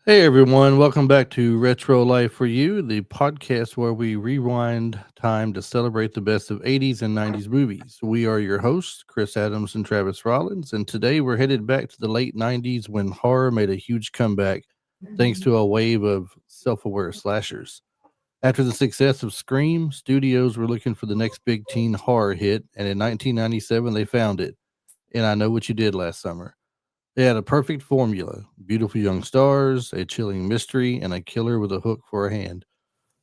Hey everyone, welcome back to Retro Life for You, the podcast where we rewind time to celebrate the best of 80s and 90s movies. We are your hosts, Chris Adams and Travis Rollins, and today we're headed back to the late 90s when horror made a huge comeback thanks to a wave of self aware slashers. After the success of Scream, studios were looking for the next big teen horror hit, and in 1997 they found it. And I Know What You Did Last Summer. They had a perfect formula: beautiful young stars, a chilling mystery, and a killer with a hook for a hand.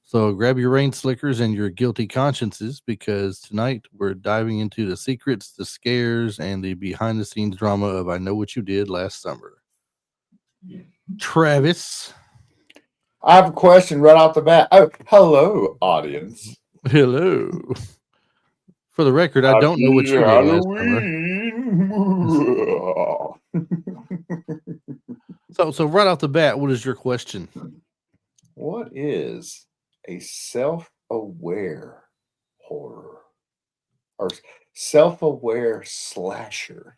So grab your rain slickers and your guilty consciences because tonight we're diving into the secrets, the scares, and the behind the scenes drama of I Know What You Did Last Summer. Travis, I have a question right off the bat. Oh, hello, audience. hello. For the record, I don't know what Happy you did last summer. Halloween. So right off the bat, what is your question? What is a self aware horror or self aware slasher?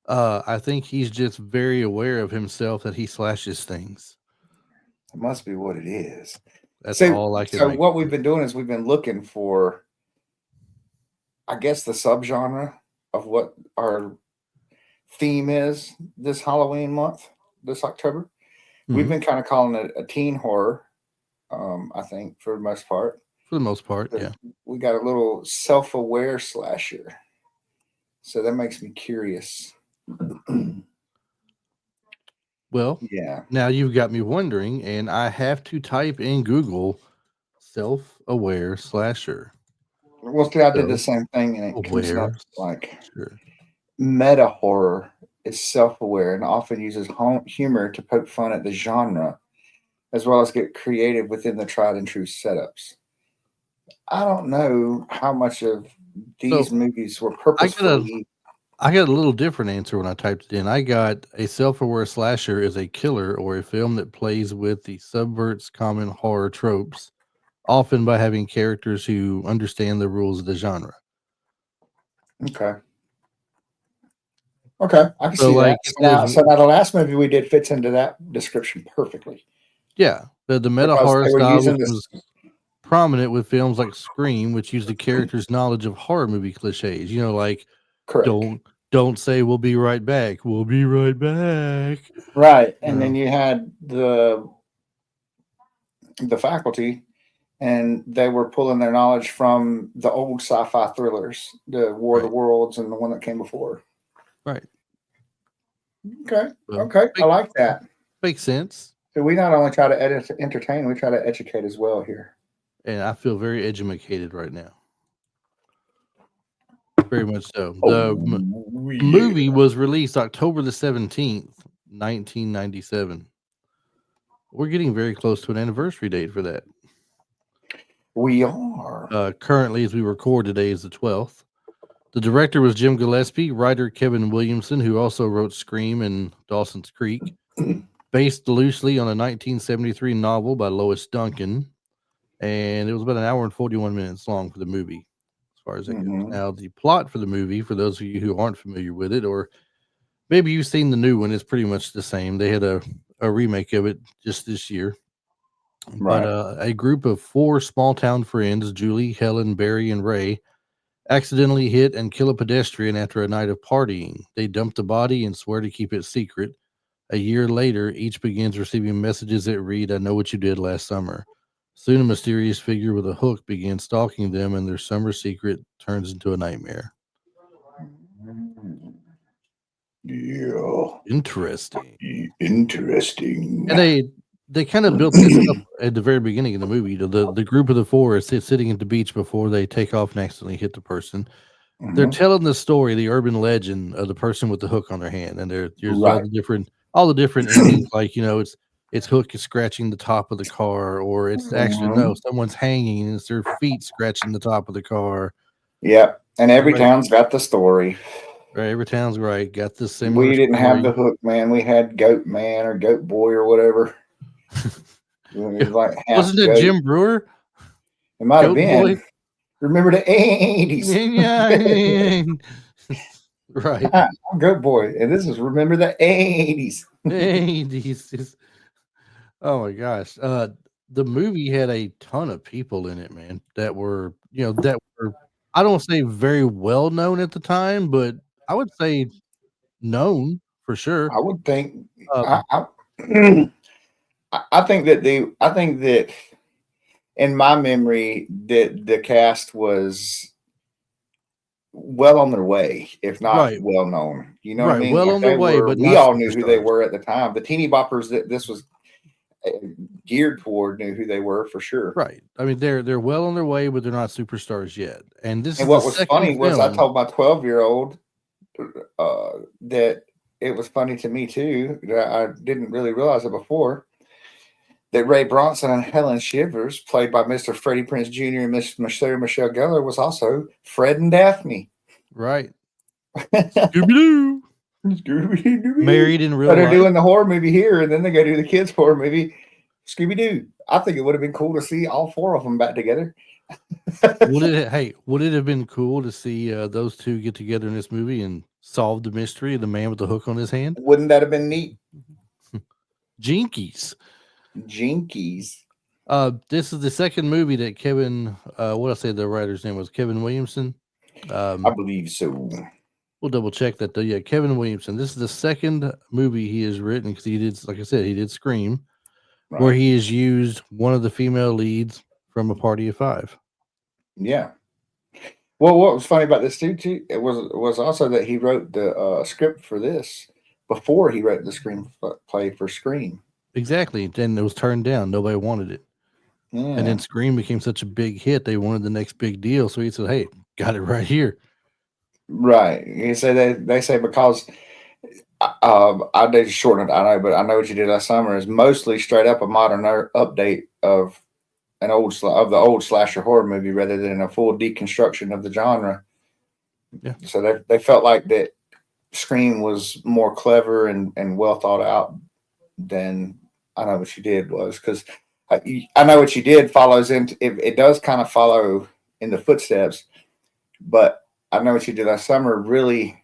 I think he's just very aware of himself that he slashes things. It must be what it is. That's So, all I can so make. what we've been doing is we've been looking for, I guess, the subgenre of what our theme is this Halloween month, this October. We've Mhm. been kind of calling it a teen horror, I think, for the most part. For the most part, But yeah. we got a little self aware slasher. So that makes me curious. Well, Yeah. now you've got me wondering, and I have to type in Google self-aware slasher. Well, see, I did the Self-aware same thing, and it comes up like slasher. meta horror is self aware and often uses humor to poke fun at the genre, as well as get creative within the tried and true setups. I don't know how much of So these movies were I got a purposefully. I got a little different answer when I typed it in. I got a self-aware slasher is a killer or a film that plays with the subverts common horror tropes, often by having characters who understand the rules of the genre. Okay. Okay, I can So see that. like it says So now the last movie we did fits into that description perfectly yeah, the meta because horror they were style using which this. was prominent with films like Scream, which used the character's knowledge of horror movie cliches. You know, like Correct. don't don't say we'll be right back. We'll be right back. Right, You and then know, you had the faculty, and they were pulling their knowledge from the old sci-fi thrillers, the War of the right, Worlds, and the one that came before. right. Okay, So okay, I like that. makes sense, So we not only try to entertain, we try to educate as well here. and I feel very educated right now. Very much so. Oh The yeah, movie was released October the 17th, 1997. We're getting very close to an anniversary date for that. we are. Currently, as we record today, is the 12th. The director was Jim Gillespie, writer Kevin Williamson, who also wrote Scream and Dawson's Creek, based loosely on a 1973 novel by Lois Duncan, and it was about an hour and 41 minutes long for the movie, as far as that goes. Mhm. Now, the plot for the movie, for those of you who aren't familiar with it, or maybe you've seen the new one, it's pretty much the same. They had a remake of it just this year. But Right. a group of four small town friends, Julie, Helen, Barry, and Ray, accidentally hit and kill a pedestrian after a night of partying. They dump the body and swear to keep it secret. A year later, each begins receiving messages that read, I know what you did last summer. Soon, a mysterious figure with a hook begins stalking them, and their summer secret turns into a nightmare. Mm. Yeah. Interesting. Interesting. And they kind of built this up at the very beginning of the movie. The group of the four is sitting at the beach before they take off and accidentally hit the person. They're Mhm. telling the story, the urban legend of the person with the hook on their hand, and there's Right. all the different endings. Like it's Hook is scratching the top of the car, or it's actually no, Mhm. someone's hanging and it's their feet scratching the top of the car. Yep. And every Everybody, town's got the story. right? Every town's right. Got this similar We didn't have the story. hook man. We had Goat Man or Goat Boy or whatever. It was like half Wasn't it goat. Jim Brewer, It might have Goat Boy? been. Remember the 80s. Right. I'm Goat Boy. And this is Remember the 80s. 80s. Oh my gosh. The movie had a ton of people in it, man, that were, that were, I don't say very well known at the time, but I would say known for sure. I would think. I, Um, I, I think that in my memory that the cast was well on their way, if not right, well known. You know what I right. mean? Well Like on their they way, were. but We not all knew who they superstars. were at the time. The teeny boppers that this was uh, geared toward knew who they were for sure. Right. I mean, they're well on their way, but they're not superstars yet. And this And is the what was second funny was I film. told my 12-year-old that it was funny to me too that I didn't really realize it before that Ray Bronson and Helen Shivers, played by Mr. Freddie Prinze Jr. and Miss Michelle Gellar, was also Fred and Daphne. Right. Scooby Doo. Married in So real they're life. doing the horror movie here, and then they go do the kids' horror movie, Scooby Doo. I think it would have been cool to see all four of them back together. Would it have been cool to see those two get together in this movie and solve the mystery of the man with the hook on his hand? Wouldn't that have been neat? Jinkies. Jinkies. This is the second movie that Kevin, what I say the writer's name was Kevin Williamson. I Um, believe so. we'll double check that though. Yeah, Kevin Williamson. This is the second movie he has written because he did, like I said, he did Scream, where Right. he has used one of the female leads from A Party of Five. Yeah. Well, what was funny about this too, it was also that he wrote the script for this before he wrote the screenplay for Scream. Exactly. Then it was turned down. Nobody wanted it. And Yeah, then Scream became such a big hit, they wanted the next big deal. So he said, "Hey, got it right here." right. You say they say because I did shorten it. I know, but I know what you did last summer is mostly straight up a modern update of of the old slasher horror movie rather than a full deconstruction of the genre. Yeah. So they felt like that Scream was more clever and well thought out than I know what you did was because I know what you did follows into it does kind of follow in the footsteps, but I know what you did last summer really.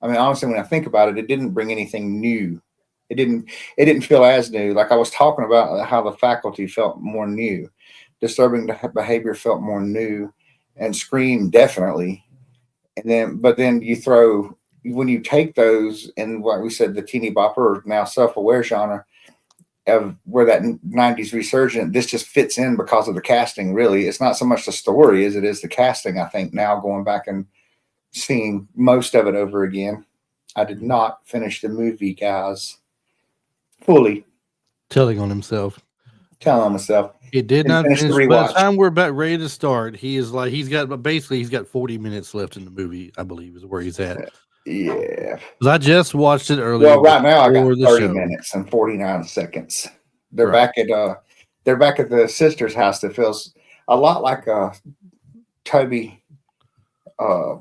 I mean, honestly, when I think about it, it didn't bring anything new. It didn't. It didn't feel as new. Like I was talking about how the faculty felt more new, disturbing behavior felt more new, and Scream definitely. And then, but then you throw when you take those and what we said, the teeny bopper or now self-aware genre of where that 90s resurgent, this just fits in because of the casting. Really, it's not so much the story as it is the casting. I think now going back and seeing most of it over again. I did not finish the movie, guys, fully. Telling on himself. Telling myself, It did didn't not finish the finish. By the rewatch. time we're about ready to start, he is like he's got 40 minutes left in the movie, I believe, is where he's at. Yeah. 'Cause I just watched it earlier Well, right now I got before the 30 show. minutes and 49 seconds. They're Right. back at they're back at the sister's house that feels a lot like Toby. Uh,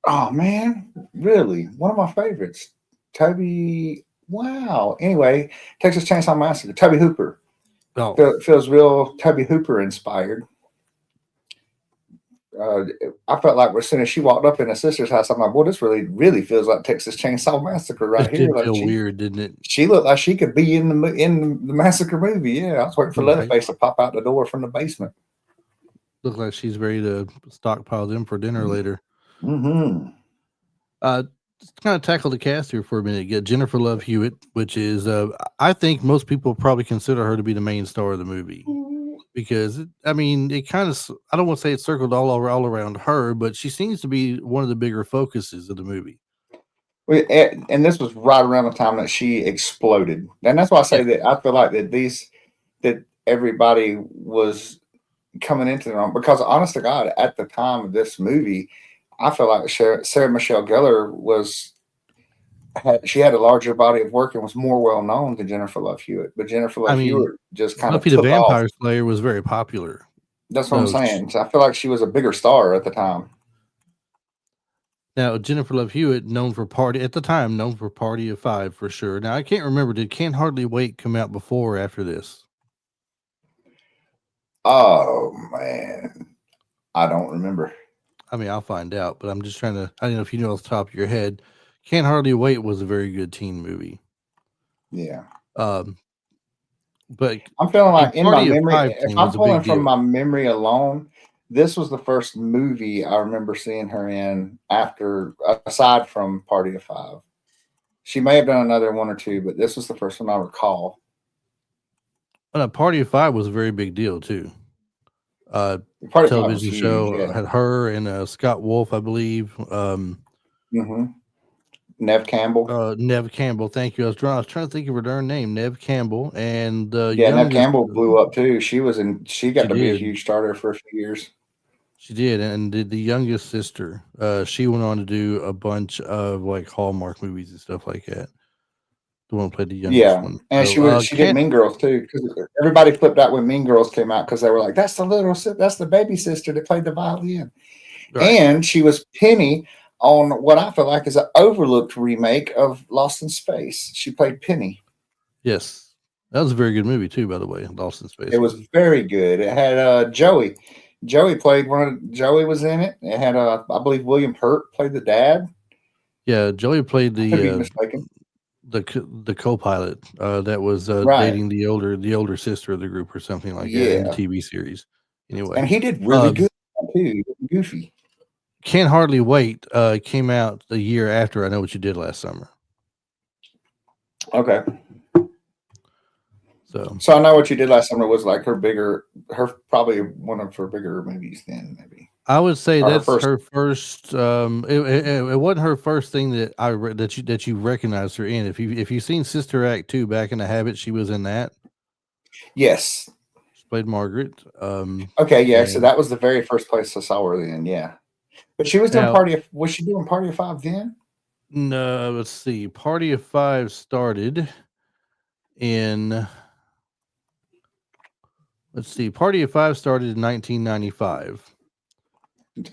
oh man, really one of my favorites. Toby. Wow. Anyway, Texas Chainsaw Massacre. Toby Hooper. Oh, Feels real Toby Hooper inspired. uh, I felt like as soon as she walked up in her sister's house, I'm like, "Boy, this really feels like Texas Chainsaw Massacre right it here." did Like feel weird, didn't it? she looked like she could be in the massacre movie. Yeah, I was waiting for Right. Leatherface to pop out the door from the basement. Look like she's ready to stockpile them for dinner later. Mm-hmm. Uh, just kind of tackle the cast here for a minute. Get Jennifer Love Hewitt, which is I think most people probably consider her to be the main star of the movie because I mean it kind of I don't want to say it's circled all around her, but she seems to be one of the bigger focuses of the movie. And this was right around the time that she exploded, and that's why I Yeah, say that I feel like that everybody was coming into their own because honest to God, at the time of this movie, I feel like Sarah Michelle Gellar she had a larger body of work and was more well known than Jennifer Love Hewitt. But Jennifer I Love mean Hewitt just kind of Buffy the took off. Vampire Slayer was very popular. That's what I'm So saying. So I feel like she was a bigger star at the time. now Jennifer Love Hewitt, known for Party at the time, known for Party of Five for sure. Now I can't remember. Did Can't Hardly Wait come out before or after this? Oh man, I don't remember. I mean, I'll find out, but I'm just trying to. I don't know if you know off the top of your head. Can't Hardly Wait was a very good teen movie. Yeah, Um, but I'm feeling the like in my Party of memory, Five if thing I'm was a pulling big from deal. my memory alone, this was the first movie I remember seeing her in after, aside from Party of Five. She may have done another one or two, but this was the first one I recall. But a Party of Five was a very big deal too. Uh, Party of Five was Television huge, show yeah. had her and Scott Wolf, I believe. Hmm. Nev Campbell. Nev Campbell. Thank you. I was trying to think of her darn name. Nev Campbell and the Yeah, Nev youngest. Campbell blew up too. She was in. She She got to be a did. huge starter for a few years. She did, and the youngest sister. She went on to do a bunch of like Hallmark movies and stuff like that. The one who played the youngest Yeah, one. and So she did can't Mean Girls too because everybody flipped out when Mean Girls came out because they were like, that's the baby sister that played the violin." right. And she was Penny on what I feel like is an overlooked remake of Lost in Space. She played Penny. Yes, that was a very good movie too. By the way, Lost in It Space was was. very good. It had Joey. Joey played one of Joey was in it. It had I believe William Hurt played the dad. Yeah, Joey played I could be mistaken. the co-pilot that was Right. dating the older sister of the group or something like that in the Yeah. TV series. Anyway, And he did really um, good too. Goofy. Can't Hardly Wait came out the year after I Know What You Did Last Summer. Okay. So So I know what you did last summer was like her probably one of her bigger movies then maybe, I would say or her that's first. her first. It wasn't her first thing that that you recognized her in. If you've seen Sister Act 2, Back in the Habit, she was in that. Yes. She played Margaret. Okay. Yeah. So And that was the very first place I saw her then. Yeah. But she was doing now, Party of. Was she doing Party of Five then? no, let's see. Party of Five started in. Let's see. Party of Five started in 1995.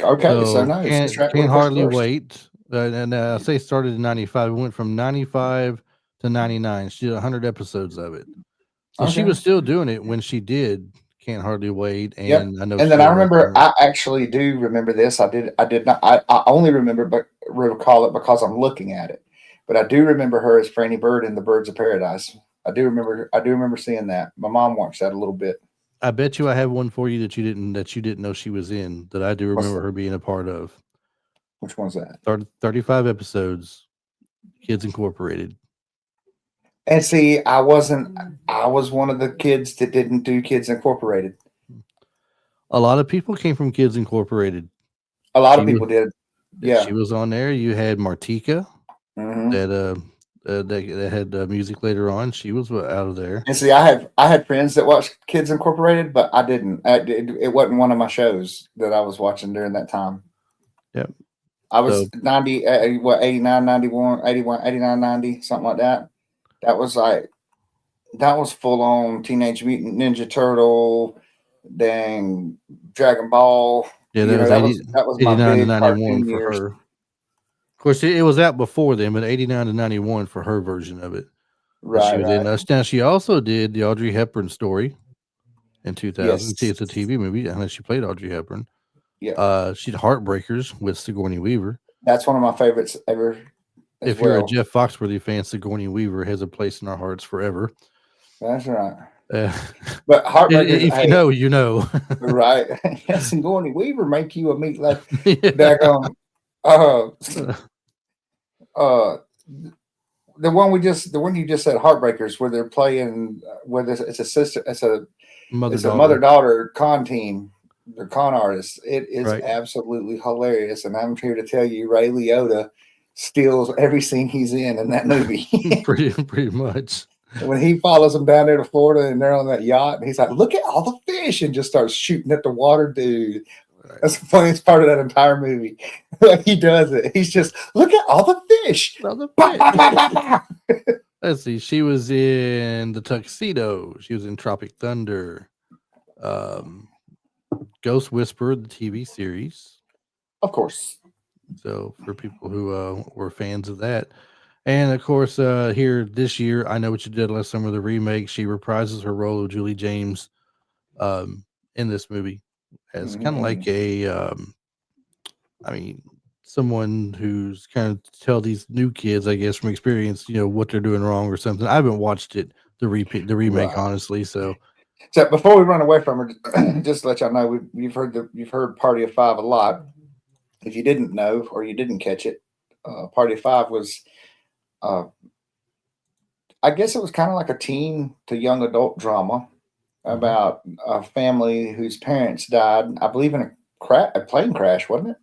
Okay. So So no, Sister Act would can't have pushed hardly first. wait. And I say started in 95. It went from 95 to 99. She did 100 episodes of it. So she Okay. was still doing it when she did Can't Hardly Wait, Yep. and I Know And What You then I Did Last remember, Summer. I actually do remember this. I did not, I only remember, but recall it because I'm looking at it. But I do remember her as Franny Bird in The Birds of Paradise. I do remember seeing that. My mom watched that a little bit. I bet you I have one for you that you didn't know she was in that I do What's remember that? her being a part of. Which one's that? 35 episodes, Kids Incorporated. And see, I was one of the kids that didn't do Kids Incorporated. A lot of people came from Kids Incorporated. A lot of She was people did. she Yeah. was on there. You had Martika Hmm. that that had music later on. She was out of there. And see, I had friends that watched Kids Incorporated, but I didn't. It wasn't one of my shows that I was watching during that time. Yep. I So was 90, what, 89, 91, 81, 89, 90, something like that. That was like, that was full on Teenage Mutant Ninja Turtle, dang, Dragon Ball. yeah, You that know, was that was my 89 to big 91 cartoon for years. her. Of course, it was out before then, but 89 to 91 for her version of it that she Right, was in. right. Now, she also did the Audrey Hepburn story in 2000. See, Yes. it's a TV movie, unless she played Audrey Hepburn. Yeah. She did Heartbreakers with Sigourney Weaver. That's one of my favorites ever as If you're a well. Jeff Foxworthy fan, Sigourney Weaver has a place in our hearts forever. That's right. Uh, But Heartbreakers, if you hey, know, you know. right. Yes, and Sigourney Weaver make you a meatloaf. Yeah. Daggone. Uh, uh, the one you just said, Heartbreakers, where they're playing, where this it's a sister, Mother it's a mother daughter, daughter con team, the con artists. It is right? absolutely hilarious, and I'm here to tell you, Ray Liotta steals every scene he's in that movie. Pretty much. When he follows them down there to Florida, and they're on that yacht, and he's like, "Look at all the fish," and just starts shooting at the water, dude. Right. That's the funniest part of that entire movie. He does it. He's just, look at all the fish. Another Bah, bit. bah, bah, bah, bah. Let's see. She was in The Tuxedo. She was in Tropic Thunder. Um, Ghost Whisperer, the TV series. Of course. So for people who were fans of that, and of course here this year, I Know What You Did Last Summer, the remake. She reprises her role of Julie James in this movie as kind of like Mm-hmm. a, I mean, someone who's kind of tell these new kids, I guess, from experience, what they're doing wrong or something. I haven't watched it, the remake, Right. honestly. So So before we run away from her, just to let y'all know, you've heard Party of Five a lot. If you didn't know or you didn't catch it, Party of Five was, uh, I guess it was kind of like a teen to young adult drama mhm. about a family whose parents died. I believe in a plane crash, wasn't it?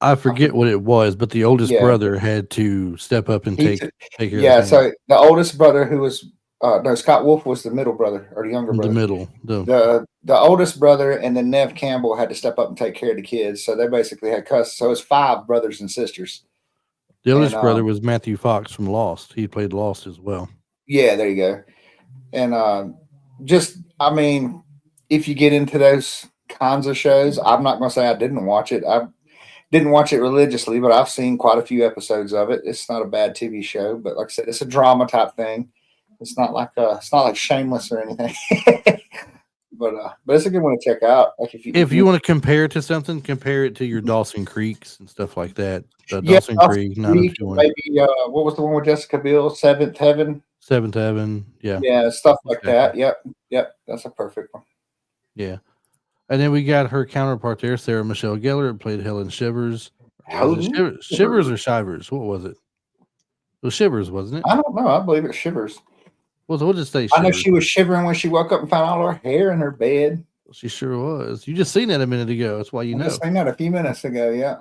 I I forget forget. what it was, but the oldest Yeah, brother had to step up and he took. take care of the Yeah, family. so the oldest brother, who was no, Scott Wolf was the middle brother or the younger In the brother. middle, The oldest brother and then Nev Campbell had to step up and take care of the kids, so they basically had custody. So it's five brothers and sisters, the and oldest brother was Matthew Fox from Lost. He played Lost as well. yeah, there you go. And just, I mean, if you get into those kinds of shows, I'm not going to say I didn't watch it. I didn't watch it religiously, but I've seen quite a few episodes of it. It's not a bad TV show, but like I said, it's a drama type thing. It's not like Shameless or anything. But it's a good one to check out. Like If you want to compare it to something, compare it to your Dawson Creeks and stuff like that. yeah, Dawson Dawson's Creek, Creek, and 90210, maybe what was the one with Jessica Biel, Seventh Heaven? Seventh Heaven. Yeah, Yeah, stuff like exactly. that. Yep, yep, that's a perfect one. Yeah. And then we got her counterpart there, Sarah Michelle Gellar, played Helen Shivers. Or was it Helen Shivers Shivers. or Shivers? What was it? It was Shivers, wasn't it? I don't know. I believe it shivers. Well, we'll just say I know Shivers. she was shivering when she woke up and found all her hair in her bed. She sure was. You just seen that a minute ago. That's why you I just know. seen that a few minutes ago. Yeah.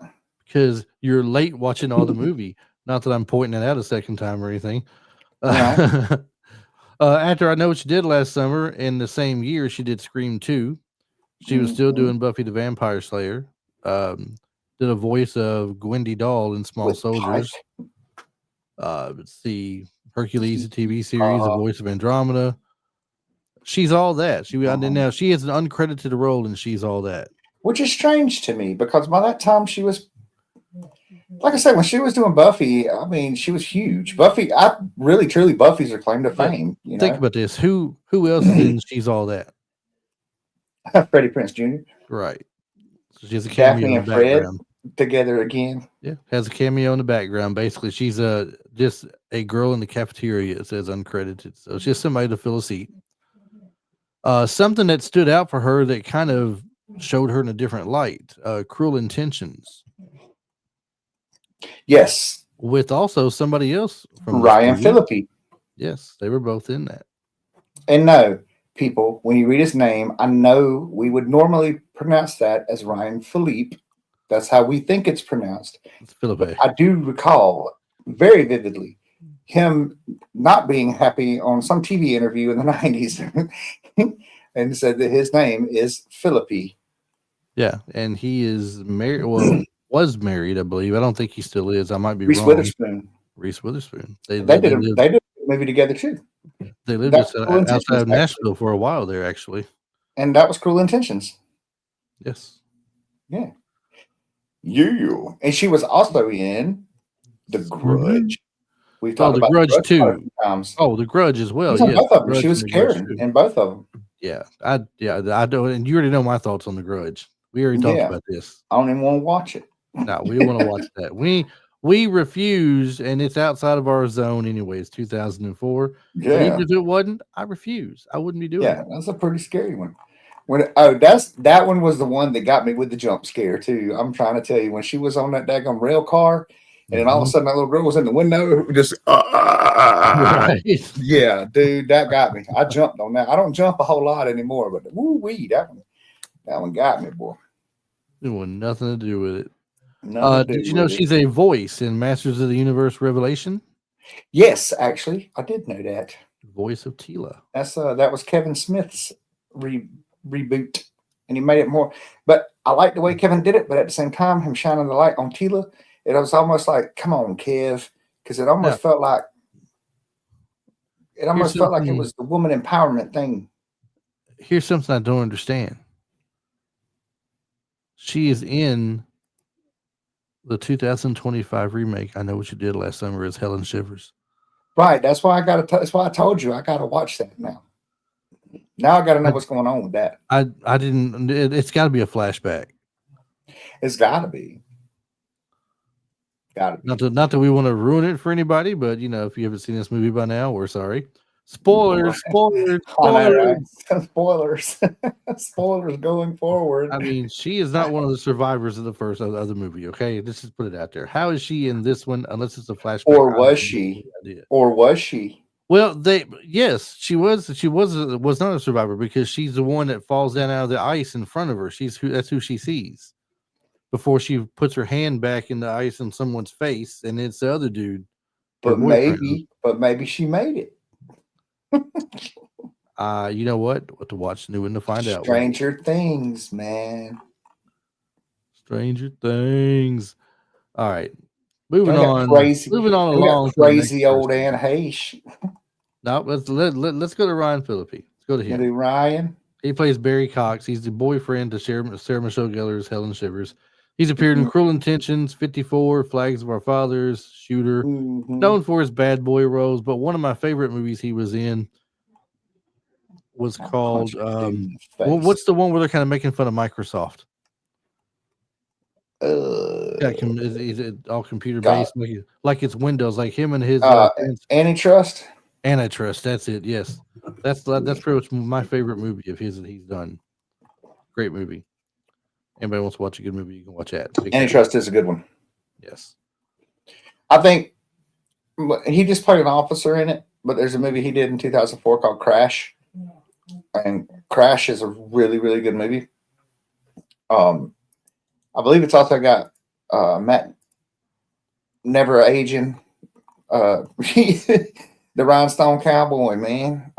Because you're late watching all the movie. Not that I'm pointing it out a second time or anything. Right. After I Know What You Did Last Summer, in the same year, she did Scream 2. She was still Mm-hmm. doing Buffy the Vampire Slayer. Did a voice of Gwendy Dahl in Small With pipe. Soldiers. Let's see, Hercules, the TV series, the Uh, voice of Andromeda. She's all that. uh, Now she has an uncredited role and She's All That. which is strange to me because by that time she was, like I said, when she was doing Buffy, I mean, she was huge. Buffy, I really, truly, Buffy's her claim to But fame. You think know, about this: who else is in She's All That? Freddie Prinze Jr., Right. So she has a cameo Daphne in the and Fred background. together again. Yeah, has a cameo in the background. Basically, she's just a girl in the cafeteria. It says uncredited, so it's just somebody to fill a seat. Something that stood out for her that kind of showed her in a different light. Cruel Intentions, Yes, with also somebody else from this Ryan movie. Phillippe. Yes, they were both in that. And no, people, when you read his name, I know we would normally pronounce that as Ryan Philippe. That's how we think it's pronounced. It's But Philippe. I do recall very vividly him not being happy on some TV interview in the 90s and said that his name is Philippi. Yeah, and he is married. Well, was married, I believe. I don't think he still is. I might be Reese wrong. Witherspoon. Reese Witherspoon. They lived They did a movie together too. they lived That just was Cruel outside Intentions, of actually. Nashville for a while there. Actually, And that was Cruel Intentions. yes. Yeah. You. And she was also in The Scream. Grudge. We've Oh, talked The about The Grudge Grudge quite a too. few times. Oh, The Grudge as She well. was in Yes, both of The them. She Grudge and was The Grudge Karen too. in both of them. Yeah, I know, and you already know my thoughts on The Grudge. We already talked Yeah. about this. I don't even want to watch it. No, we don't want to watch that. We refuse, and it's outside of our zone anyway. It's 2004, but even Yeah. if it wasn't, I refuse. I wouldn't be doing Yeah. it. That's a pretty scary one. That one was the one that got me with the jump scare too. I'm trying to tell you, when she was on that daggone rail car, and then all of a Mhm. sudden that little girl was in the window, just Right. yeah, dude, that got me. I jumped on that. I don't jump a whole lot anymore, but woo wee, that one got me, boy. It want nothing to do with it. Nothing to Did do you know with it. she's a voice in Masters of the Universe Revelation? Yes, actually, I did know that. Voice of Tila. That was Kevin Smith's reboot, and he made it more. But I like the way Kevin did it. But at the same time, him shining the light on Tila, it was almost like, "Come on, Kev," because Now, it here's almost felt like it something. was the woman empowerment thing. Here's something I don't understand. She is in the 2025 remake. I Know What You Did Last Summer as Helen Shivers. Right. That's why I got to. That's why I told you I got to watch that now. Now I got to know I what's going on with that. I didn't. It's got to be a flashback. It's got to be. Got to be. Not that we want to ruin it for anybody, but if you haven't seen this movie by now, we're sorry. Spoilers, spoilers, I know, spoilers. right? Spoilers. Spoilers going forward. I mean, she is not one of the survivors of the first of the movie. Okay, let's just put it out there. How is she in this one? Unless it's a flashback. Or I have was no she? idea. Or was she? Well, yes, she was. She was not a survivor because she's the one that falls down out of the ice in front of her. That's who she sees before she puts her hand back in the ice on someone's face, and it's the other dude, her boyfriend. But maybe she made it. You know what to watch new and to find out. Stranger Things, man. Stranger Things. All right, moving And we got on. crazy. Moving on And we got along to the next crazy old person. Anne Heche. Now let's go to Ryan Phillippe. Let's go to You him. do Ryan. He plays Barry Cox. He's the boyfriend to Sarah Michelle Gellar's Helen Shivers. He's appeared in Cruel Intentions, 54, Flags of Our Fathers, Shooter. Mm-hmm. Known for his bad boy roles, but one of my favorite movies he was in was called what's the one where they're kind of making fun of Microsoft? Yeah, is it all computer based? Like it's Windows, like him and his friends. Antitrust. Antitrust. That's it. Yes, that's pretty much my favorite movie of his that he's done. Great movie. Anybody wants to watch a good movie, you can watch that. Antitrust is a good one. Yes, I think he just played an officer in it, but there's a movie he did in 2004 called Crash, and Crash is a really, really good movie. I believe it's also got Matt Never Aging, the Rhinestone Cowboy, man.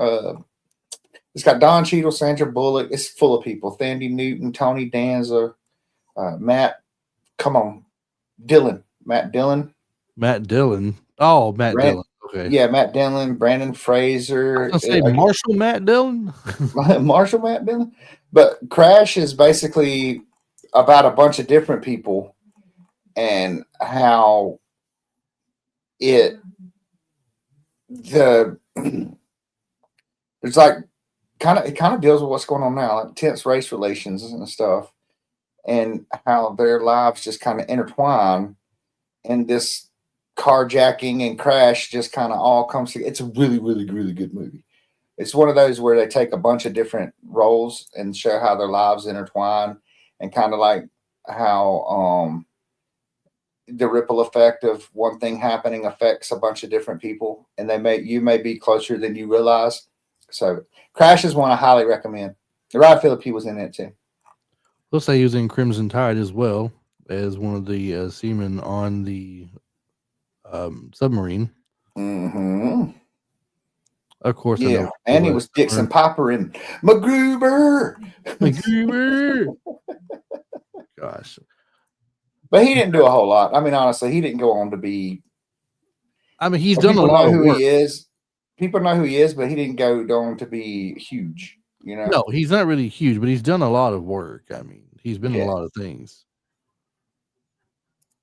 It's got Don Cheadle, Sandra Bullock. It's full of people. Thandie Newton, Tony Danza, Matt. Come on, Dillon. Matt Dillon. Matt Dillon. Oh, Matt Dillon. Okay. Yeah, Matt Dillon, Brandon Fraser. I was gonna say Marshall Matt Dillon. Marshall Matt Dillon. But Crash is basically about a bunch of different people and how it's like it kind of deals with what's going on now, like tense race relations and stuff, and how their lives just kind of intertwine, and this carjacking and crash just kind of all comes together. It's a really, really, really good movie. It's one of those where they take a bunch of different roles and show how their lives intertwine, and kind of like how the ripple effect of one thing happening affects a bunch of different people, and you may be closer than you realize. So Crash is one I highly recommend. Ryan Phillippe was in it too. We'll say he was in Crimson Tide as well as one of the seamen on the submarine. Mm-hmm. Of course, yeah, and he was Dixon Popper in MacGruber. Gosh, but he didn't do a whole lot. I mean, honestly, he didn't go on to be. I mean, he's done a lot of work. He is. People know who he is, but he didn't go on to be huge. You know, no, he's not really huge, but he's done a lot of work. I mean, he's been in a lot of things.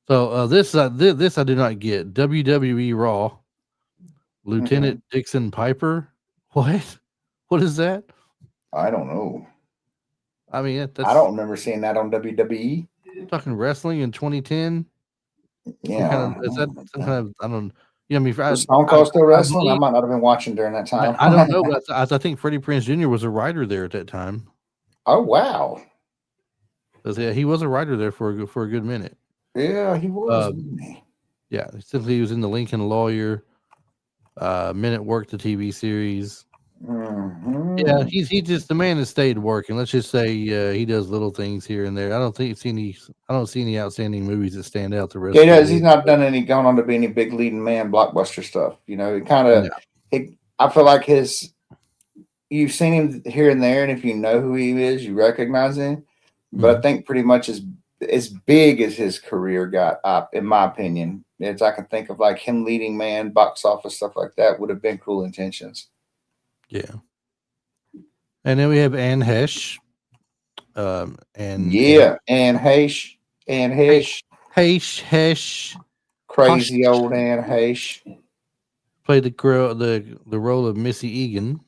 So this I do not get. WWE Raw, Lieutenant Dixon Piper. What? What is that? I don't know. I mean, I don't remember seeing that on WWE. Talking wrestling in 2010. Yeah, is that some kind of I don't. Yeah, I mean, Stone Cold still wrestling. I might not have been watching during that time. I don't know, but I think Freddie Prinze Jr. was a writer there at that time. Oh wow! Because he was a writer there for a good minute. Yeah, he was. Yeah, simply he was in the Lincoln Lawyer, Men at Work, the TV series. Mm-hmm. Yeah, he's just the man that stayed working. Let's just say he does little things here and there. I don't see any outstanding movies that stand out. The rest, He's not done any going on to be any big leading man blockbuster stuff. You know, it kind of. I feel like you've seen him here and there, and if you know who he is, you recognize him. But I think pretty much as big as his career got up, in my opinion, as I can think of, like him leading man, box office stuff like that, would have been Cruel Intentions. Yeah. And then we have Anne Heche. Anne Heche. Crazy old Anne Heche. Played the role of Missy Egan.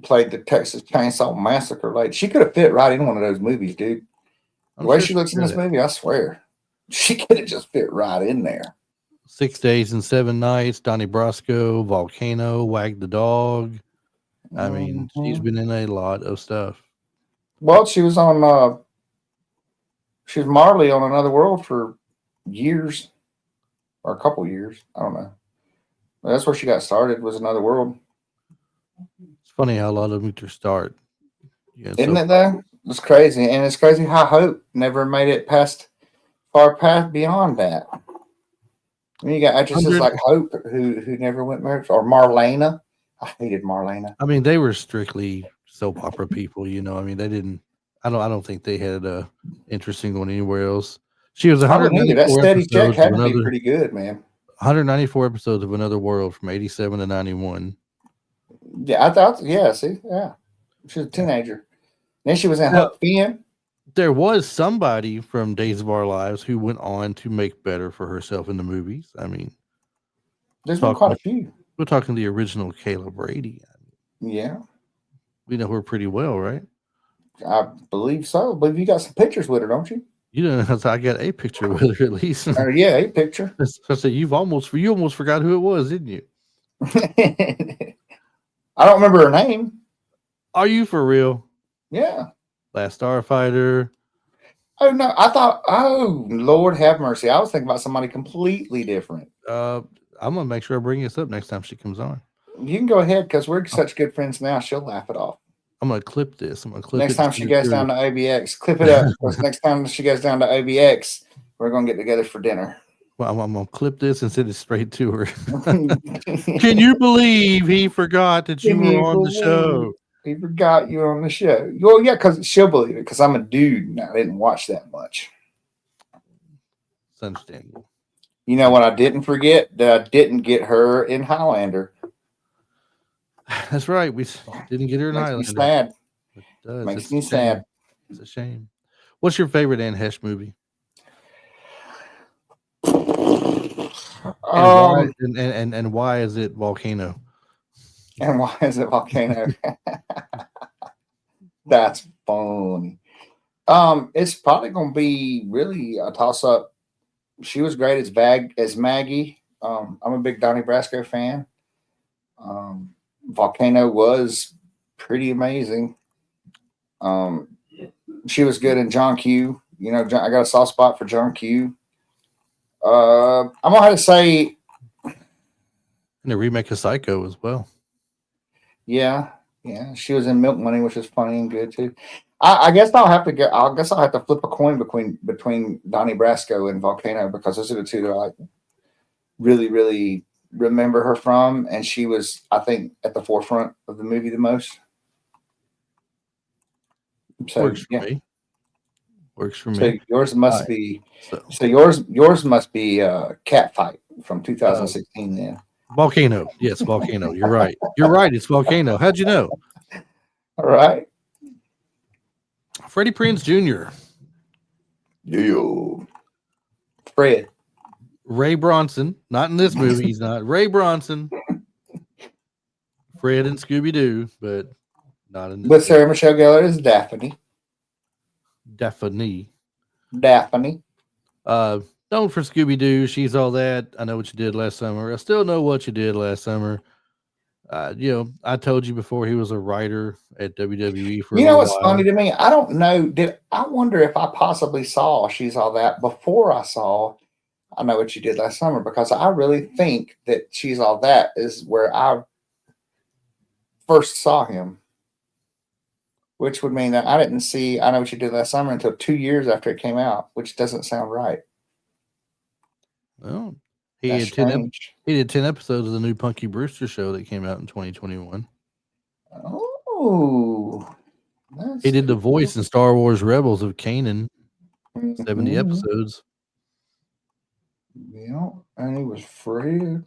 Played the Texas Chainsaw Massacre lady. She could have fit right in one of those movies, dude. The way she looks in this movie, I swear. She could have just fit right in there. 6 Days and 7 Nights, Donnie Brasco, Volcano, Wag the Dog. I mean, she's Mhm. been in a lot of stuff. Well, she was on. She was Marley on Another World for years, or a couple years. I don't know. That's where she got started. Was Another World, It's funny how a lot of them get their start. Yeah, isn't so it? Though it's crazy, and it's crazy how Hope never made it past far past beyond that. I mean, you got actresses 100. like Hope who never went married, or Marlena. I hated Marlena. I mean, they were strictly soap opera people. I mean, they didn't. I don't think they had interest in going anywhere else. She was I wouldn't either. That 194 steady check episodes of had to be another pretty good, man. 194 episodes of Another World from 87 to 91. Yeah, I thought. Yeah, see, yeah, she was a Yeah. teenager. Then she was in Now, Huck Finn. there was somebody from Days of Our Lives who went on to make better for herself in the movies. I mean, There's been quite talking a few. we're talking the original Kayla Brady. Yeah, We know her pretty well, right? I believe so. I believe you got some pictures with her, don't you? You know, I got a picture with her at least. Yeah, a picture. I said you almost forgot who it was, didn't you? I don't remember her name. Are you for real? Yeah. Last Starfighter. Oh no, I thought. Oh Lord, have mercy. I was thinking about somebody completely different. Uh, I'm gonna make sure I bring this up next time she comes on. You can go ahead because we're such good friends now. She'll laugh it off. I'm gonna clip this. I'm gonna clip Next it and time she send it goes to down to ABX, clip it up. Because next time she goes down to ABX, we're gonna get together for dinner. well, I'm gonna clip this and send it straight to her. Can you believe he forgot that you Can were you on the believe show? he forgot you were on the show? Well, yeah, because she'll believe it. Because I'm a dude and I didn't watch that much. It's understandable. You know what I didn't forget? That I didn't get her in Highlander. That's right. You didn't get her in Makes me Highlander. sad. It does. Makes It's me a shame. sad. It's a shame. What's your favorite Anne Hesh movie? And why? Um, And why is it Volcano? and why is it volcano? That's funny. It's probably gonna be really a toss up. She was great as Maggie. I'm a big Donnie Brasco fan. Um, Volcano was pretty amazing. Um, she was good in John Q. You know, I got a soft spot for John Q. I'm gonna have to say, And the remake of Psycho as well. yeah, yeah. She was in Milk Money, which is funny and good too. I guess I'll have to get. I guess I'll have to flip a coin between Donnie Brasco and Volcano because those are the two that I really remember her from, and she was, I think, at the forefront of the movie the most. So Works for yeah. me. Works for So me. yours All must right. be. So So yours must be Cat Fight from uh 2016. Then. Volcano. Yes, Volcano. You're right. You're right. It's Volcano. How'd you know? All right. Freddie Prinze Jr., Yeah. Fred. Ray Bronson. Not in this movie. He's not. Ray Bronson, Fred and Scooby Doo, but not in this With movie. Sarah Michelle Gellar as Daphne. Daphne. Daphne. Uh, known for Scooby Doo. She's all that. I know what you did last summer. I still know what you did last summer. I told you before he was a writer at WWE for a You know little what's funny while. to me? I don't know. Did I wonder if I possibly saw She's All That before I saw I Know What You Did Last Summer because I really think that She's All That is where I first saw him, which would mean that I didn't see I Know What You Did Last Summer until 2 years after it came out, which doesn't sound right. Well, he That's had 10 strange. he did 10 episodes of the new Punky Brewster show that came out in 2021. Oh, He that's did the cool. voice in Star Wars Rebels of Kanan, 70 Mhm. episodes. Yeah, and he was Fred.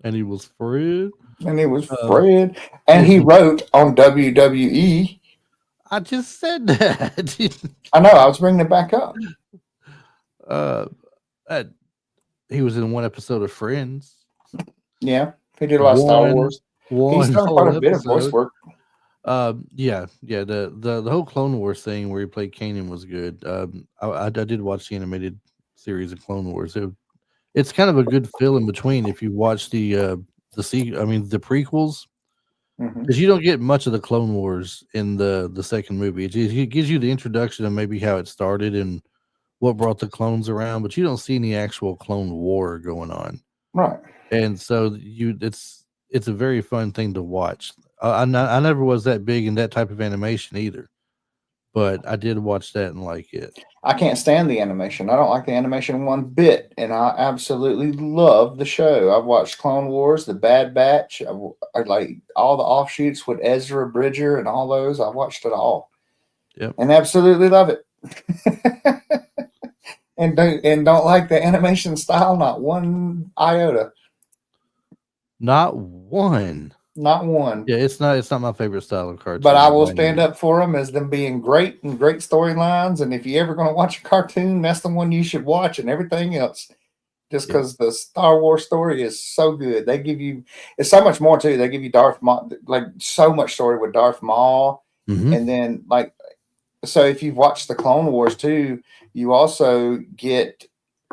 And he was Fred. And he was Uh, Fred. he And had he the, wrote on WWE. I just said that. I know, I was bringing it back up. uh, uh, he was in one episode of Friends. Yeah, he did a lot of Star One, Wars. He's one done quite whole a bit of voice episode. work. Yeah. The whole Clone Wars thing where he played Kanan was good. I did watch the animated series of Clone Wars. It's kind of a good fill in between if you watch the I mean the prequels, Hmm. because you don't get much of the Clone Wars in the second movie. It gives you the introduction of maybe how it started and what brought the clones around, but you don't see any actual clone war going on. Right. And so it's a very fun thing to watch. I never was that big in that type of animation either, but I did watch that and like it. I can't stand the animation. I don't like the animation one bit, and I absolutely love the show. I've watched Clone Wars, The Bad Batch. I like all the offshoots with Ezra Bridger and all those. I've watched it all Yep. and absolutely love it. And don't like the animation style, not one iota, Not one. not one. Yeah, it's not my favorite style of But I cartoon will by any stand means. up for them as them being great and great storylines. And if you're ever going to watch a cartoon, that's the one you should watch, and everything else. Just Yep. because the Star Wars story is so good, they give you it's so much more too. They give you Darth Maul, like so much story with Darth Maul, Hmm. and then like so if you've watched the Clone Wars too, you also get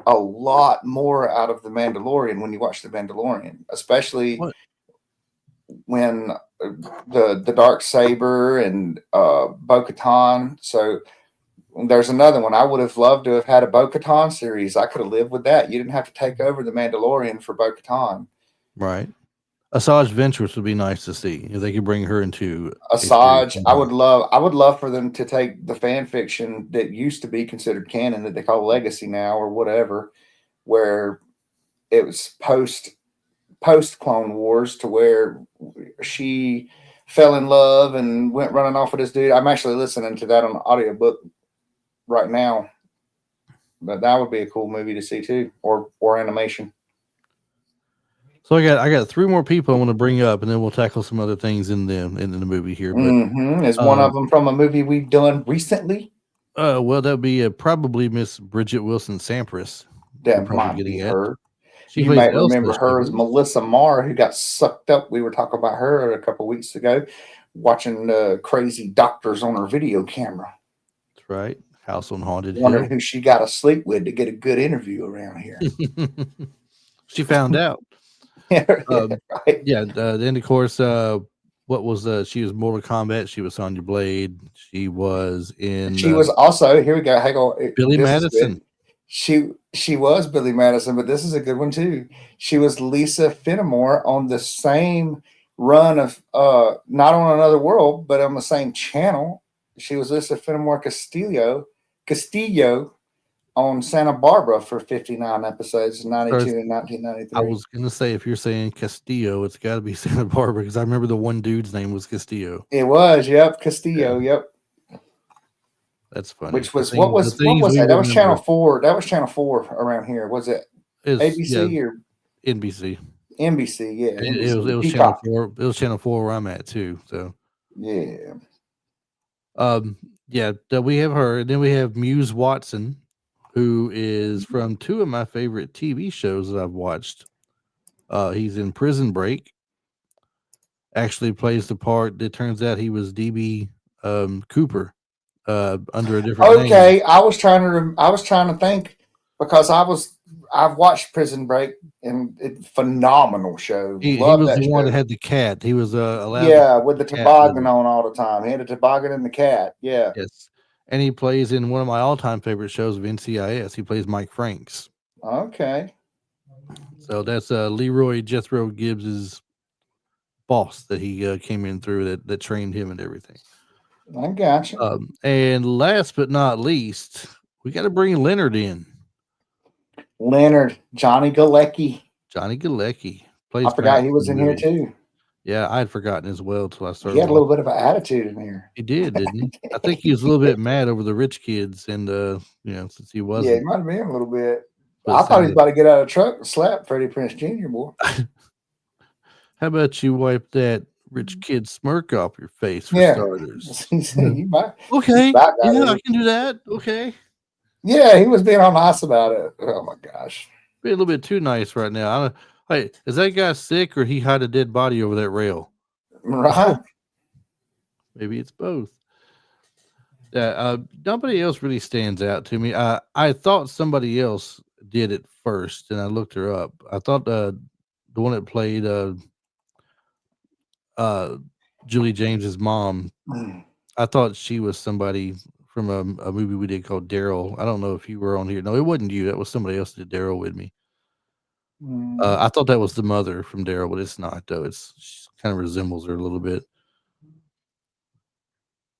a lot more out of the Mandalorian when you watch the Mandalorian, especially What? when the dark saber and Bo-Katan. So there's another one. I would have loved to have had a Bo-Katan series. I could have lived with that. You didn't have to take over the Mandalorian for Bo-Katan. Right. Asajj Ventress would be nice to see if they could bring her into a series Asajj, sometime. I would love for them to take the fan fiction that used to be considered canon that they call legacy now or whatever, where it was post Clone Wars to where she fell in love and went running off with this dude. I'm actually listening to that on audiobook right now. But that would be a cool movie to see too, or animation. So I got three more people I want to bring up, and then we'll tackle some other things in the movie here. But Is one um, of them from a movie we've done recently? well, that'd be probably Miss Bridget Wilson Sampras. You're That probably might getting be at. her. She You plays might Elsa in remember her as Showgirls. Melissa Marr, who got sucked up. We were talking about her a couple weeks ago, watching crazy doctors on her video camera. That's right. House on Haunted Wondered Hill. who she got to sleep with to get a good interview around here. She found out. Um, Right? yeah. Then of course, what was she was Mortal Kombat. She was Sonya Blade. She was in She was also here. We go. Hang on. Billy This is Madison. good. She was Billy Madison, but this is a good one too. She was Lisa Finnemore on the same run of not on Another World, but on the same channel. She was Lisa Finnemore Castillo on Santa Barbara for 59 episodes, Stars 92 and I 1993. was gonna say if you're saying Castillo, it's got to be Santa Barbara because I remember the one dude's name was Castillo. It was, yep, Yeah, Castillo, yep. that's funny. Which The was things the what things was we that? That was Channel remember 4. That was Channel 4 around here. Was it is yeah ABC or NBC. NBC? Yeah, It NBC. was Channel Peacock. 4. It was Channel 4 where I'm at too. So Yeah. um yeah, we have her. And then we have Muse Watson, who is from two of my favorite TV shows that I've watched. He's in Prison Break. Actually plays the part that turns out he was DB Cooper under a different name. Okay, I was trying to think because I've watched Prison Break and phenomenal show. He Love was that the one that show. had the cat. He was allowed to Yeah, keep with the the cat with toboggan him. on all the time. He had a toboggan and the cat. Yeah. Yes, and he plays in one of my all-time favorite shows of NCIS. He plays Mike Franks. Okay. So that's Leroy Jethro Gibbs's boss that he came in through that trained him and everything. I got you. And last but not least, we got to bring Leonard in. Leonard, Johnny Galecki. Johnny Galecki I plays forgot Max he in was the in here movie. too. Yeah, I had forgotten as well till I He started had a little watching. bit of an attitude in here. He did, didn't he? I think he was a little bit mad over the rich kids, and since he Yeah, he wasn't, might have been a little bit. but I thought he was sounded. about to get out of the truck and slap Freddie Prince Jr. boy. How about you wipe that rich kid smirk off your face for Yeah. starters? You might Okay, about got yeah, I it. can do that. Okay, Yeah, he was being all nice about it. Oh my gosh. be a little bit too nice right now. I don't. Hey, is that guy sick or he hid a dead body over that rail? Right? Maybe it's both. Nobody else really stands out to me. I thought somebody else did it first, and I looked her up. I thought the one that played uh, Julie James's mom. I thought she was somebody from a movie we did called Daryl. I don't know if you were on here. No, it wasn't you. That was somebody else that did Daryl with me. I thought that was the mother from Daryl, but it's not though. It's she kind of resembles her a little bit.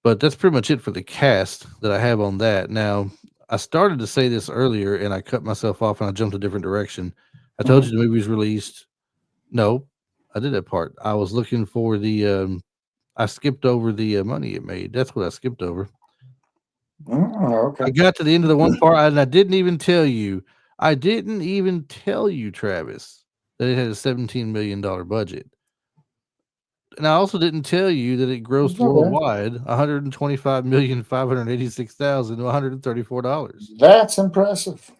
But that's pretty much it for the cast that I have on that. Now, I started to say this earlier and I cut myself off and I jumped a different direction. I told you the movie was released. No, I did that part. I was looking for the I skipped over the money it made. That's what I skipped over. Okay. I got to the end of the one part and I didn't even tell you. I didn't even tell you, Travis, that it had a $17 million budget. And I also didn't tell you that it grossed Okay. worldwide $125,586,134. That's impressive.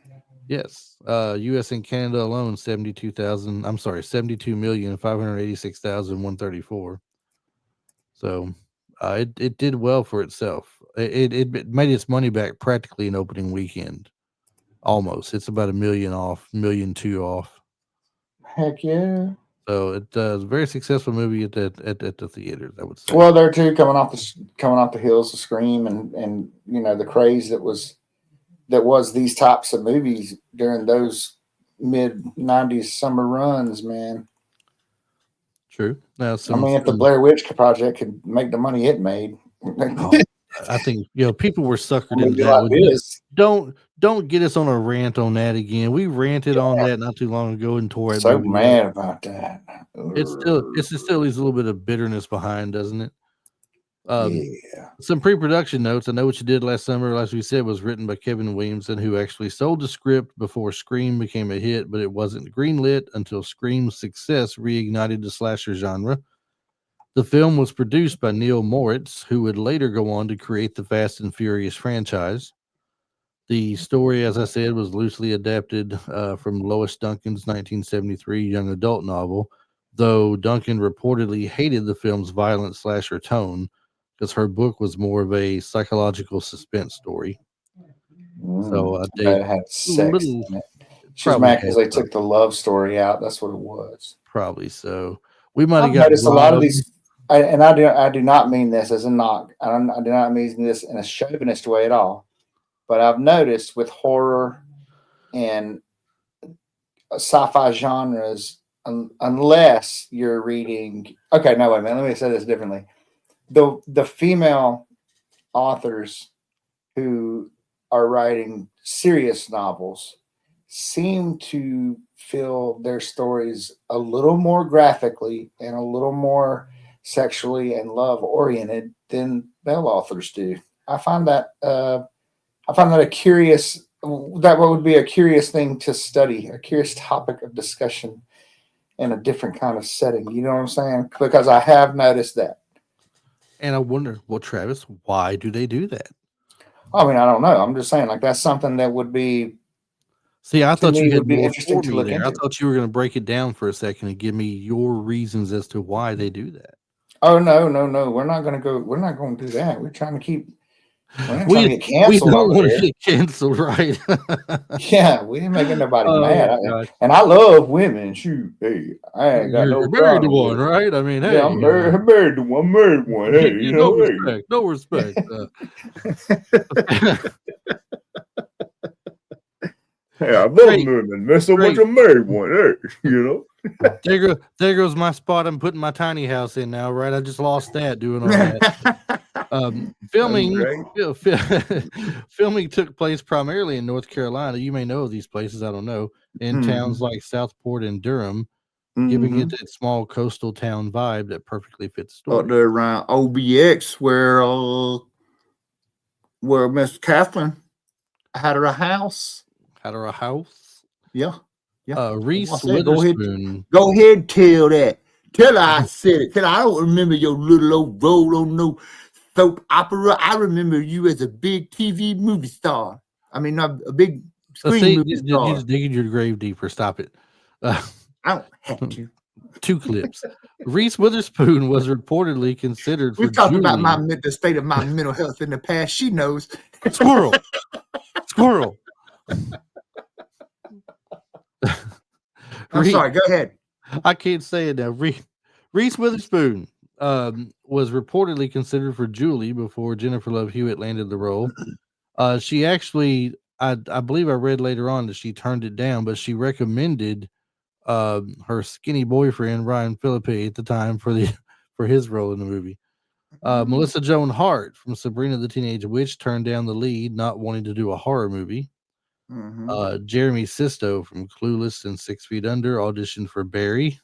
Yes. US and Canada alone, 72,000. I'm sorry, 72,586,134. So it did well for itself. It made its money back practically in opening weekend. Almost. It's about $1 million off, $1,200,000 off. Heck yeah. So it's a very successful movie at the theaters, I would say. Well, there too, coming off the heels of Scream and the craze that was these types of movies during those mid '90s summer runs, man. True. Now I mean, if the Blair Witch Project could make the money it made, I think people were suckered into movie that like one. this. Don't get us on a rant on that again. We ranted on that not too long ago and tore that So movie mad up. about that. It still leaves a little bit of bitterness behind, doesn't it? Yeah. Some pre-production notes. I Know What You Did Last Summer, as we said, was written by Kevin Williamson, who actually sold the script before Scream became a hit, but it wasn't greenlit until Scream's success reignited the slasher genre. The film was produced by Neil Moritz, who would later go on to create the Fast and Furious franchise. The story, as I said, was loosely adapted from Lois Duncan's 1973 young adult novel, though Duncan reportedly hated the film's violent slasher tone because her book was more of a psychological suspense story. So they But it had sex little in it. She's probably mad had because they some, took the love story out. That's what it was. probably so. We might have I've got noticed a lot of robbed. these, and I do not mean this as a knock. I do not mean this in a chauvinist way at all. But I've noticed with horror and sci-fi genres, unless you're reading. Okay, no, wait a minute. Let me say this differently. The female authors who are writing serious novels seem to fill their stories a little more graphically and a little more sexually and love oriented than male authors do. I find that a curious that would be a curious thing to study, a curious topic of discussion in a different kind of setting. You know what I'm saying? Because I have noticed that. And I wonder, well, Travis, why do they do that? I mean, I don't know. I'm just saying, like that's something that would be See, I to thought you me had would be more interesting for to me look there. I into. thought you were going to break it down for a second and give me your reasons as to why they do that. Oh no, no, no. We're not gonna go. We're not going to do that. We're trying to keep. We're not trying We to get we canceled don't over want to here. get canceled, right? Yeah, we ain't making nobody Oh mad. gosh, And I love women. Shoot, hey, I ain't got no you're married to problem one, with it. right? I mean, Yeah, hey, I'm married to one. Married one. Hey, you no hey. respect, no respect. Hey, I love Great, women. Not so much great. a married one. Hey. There goes my spot. I'm putting my tiny house in now, right? I just lost that doing all that. That's Filming great. filming took place primarily in North Carolina. You may know of these places, I don't know, in towns Mm-hmm. like Southport and Durham, giving it Mm-hmm. that small coastal town vibe that perfectly fits the Up story. there around OBX where Miss Catherine had her house. Had her a house. Yeah. Yeah. Reese What's that? Go ahead. Witherspoon. Go ahead, tell that. Tell her I said it. Tell her I don't remember your little old role on no soap opera. I remember you as a big TV movie star. I mean, not a big Let's screen see, movie you star. just digging your grave deeper. Stop it. Uh, I don't have to. 2 clips. Reese Witherspoon was reportedly considered for We've talked about Julie. the state of my mental health in the past. She knows. Squirrel. Squirrel. I'm sorry. Go ahead. I can't say it now. Reese Witherspoon was reportedly considered for Julie before Jennifer Love Hewitt landed the role. She actually, I believe I read later on that she turned it down, but she recommended her skinny boyfriend Ryan Phillippe at the time for the for his role in the movie. Melissa Joan Hart from Sabrina the Teenage Witch turned down the lead, not wanting to do a horror movie. Mm-hmm. Jeremy Sisto from Clueless and 6 Feet Under auditioned for Barry.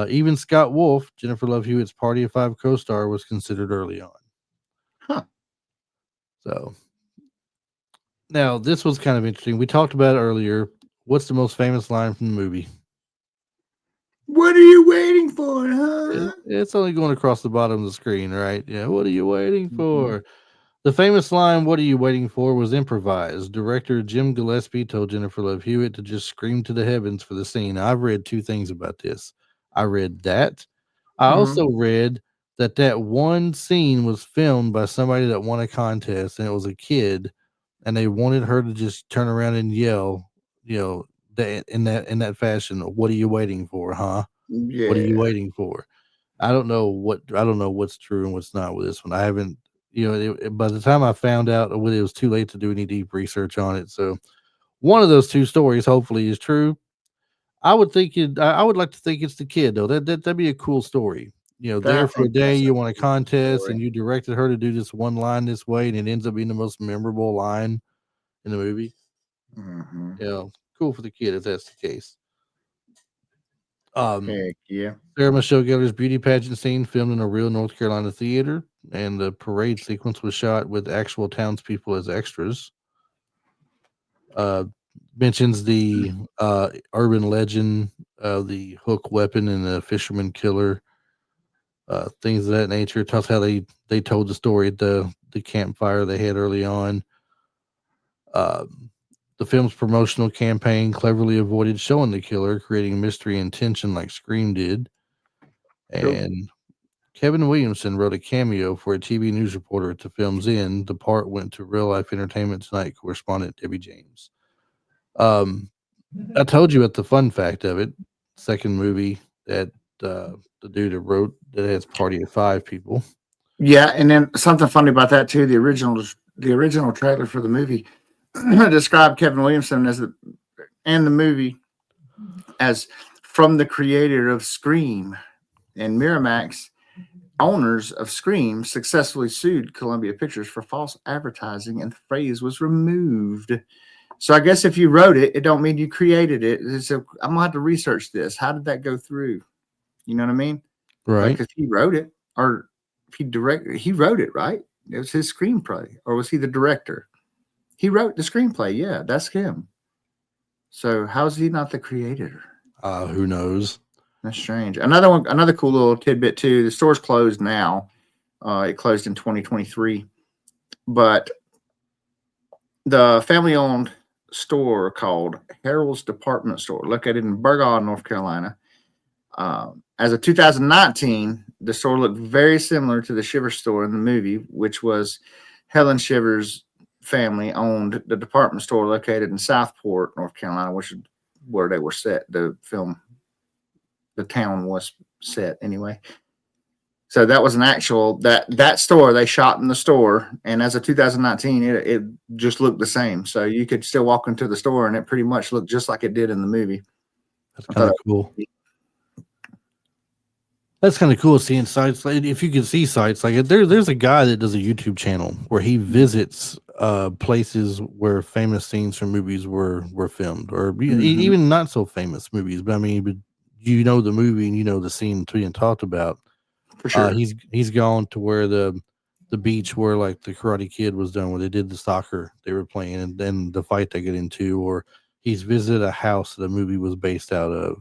Even Scott Wolf, Jennifer Love Hewitt's Party of Five co-star, was considered early on. Huh. So now this was kind of interesting. We talked about it earlier. What's the most famous line from the movie? What are you waiting for, huh? It's only going across the bottom of the screen, right? Yeah. What are you waiting Mm-hmm. for? The famous line, "What are you waiting for?" was improvised. Director Jim Gillespie told Jennifer Love Hewitt to just scream to the heavens for the scene. I've read two things about this. I read that. I Mm-hmm. also read that that one scene was filmed by somebody that won a contest, and it was a kid, and they wanted her to just turn around and yell, in that fashion. What are you waiting for, huh? What are you Yeah. waiting for? I don't know what's true and what's not with this one. I haven't, by the time I found out, it was too late to do any deep research on it. So one of those two stories hopefully is true. I would like to think it's the kid though. That'd be a cool story. I There for a think day, that's a you won a pretty good contest, story. and you directed her to do this one line this way, and it ends up being the most memorable line in the movie. Mm-hmm. Cool for the kid if that's the case. Um, Heck yeah. Sarah Michelle Gellar's beauty pageant scene filmed in a real North Carolina theater, and the parade sequence was shot with actual townspeople as extras. Uh, Mentions the urban legend of the hook weapon and the fisherman killer, things of that nature. Tells how they told the story at the campfire they had early on. Um, the film's promotional campaign cleverly avoided showing the killer, creating mystery and tension like Scream did. Cool. And Kevin Williamson wrote a cameo for a TV news reporter at the film's end. The part went to Real Life Entertainment Tonight correspondent Debbie James. Um, I told you at the fun fact of it, second movie that the dude that wrote that has Party of Five people. Yeah, and then something funny about that too. The original trailer for the movie described Kevin Williamson and the movie as from the creator of Scream, and Miramax owners of Scream successfully sued Columbia Pictures for false advertising, and the phrase was removed. So I guess if you wrote it, it don't mean you created it. I'm gonna have to research this. How did that go through? You know what I mean? Like Right. if he wrote it, or if he wrote it, right? It was his screenplay, or was he the director? He wrote the screenplay. Yeah, that's him. So how is he not the creator? Who knows? That's strange. Another one, another cool little tidbit too. The store's closed now. It closed in 2023, but the family-owned store called Harold's Department Store, located in Burgaw, North Carolina. As of 2019, the store looked very similar to the Shiver store in the movie, which was Helen Shiver's family owned the department store located in Southport, North Carolina, which is where they were set. The town was set anyway. So that was an actual that store they shot in the store, and as of 2019, it just looked the same. So you could still walk into the store, and it pretty much looked just like it did in the movie. That's I kind thought, of cool. That's kind of cool seeing sites. Like, if you can see sites like it, there's a guy that does a YouTube channel where he visits places where famous scenes from movies were filmed, or mm-hmm, even not so famous movies. But I mean, but the movie and the scene being talked about. for sure. He's gone to where the beach where like the Karate Kid was done, where they did the soccer they were playing, and then the fight they get into, or he's visited a house that a movie was based out of.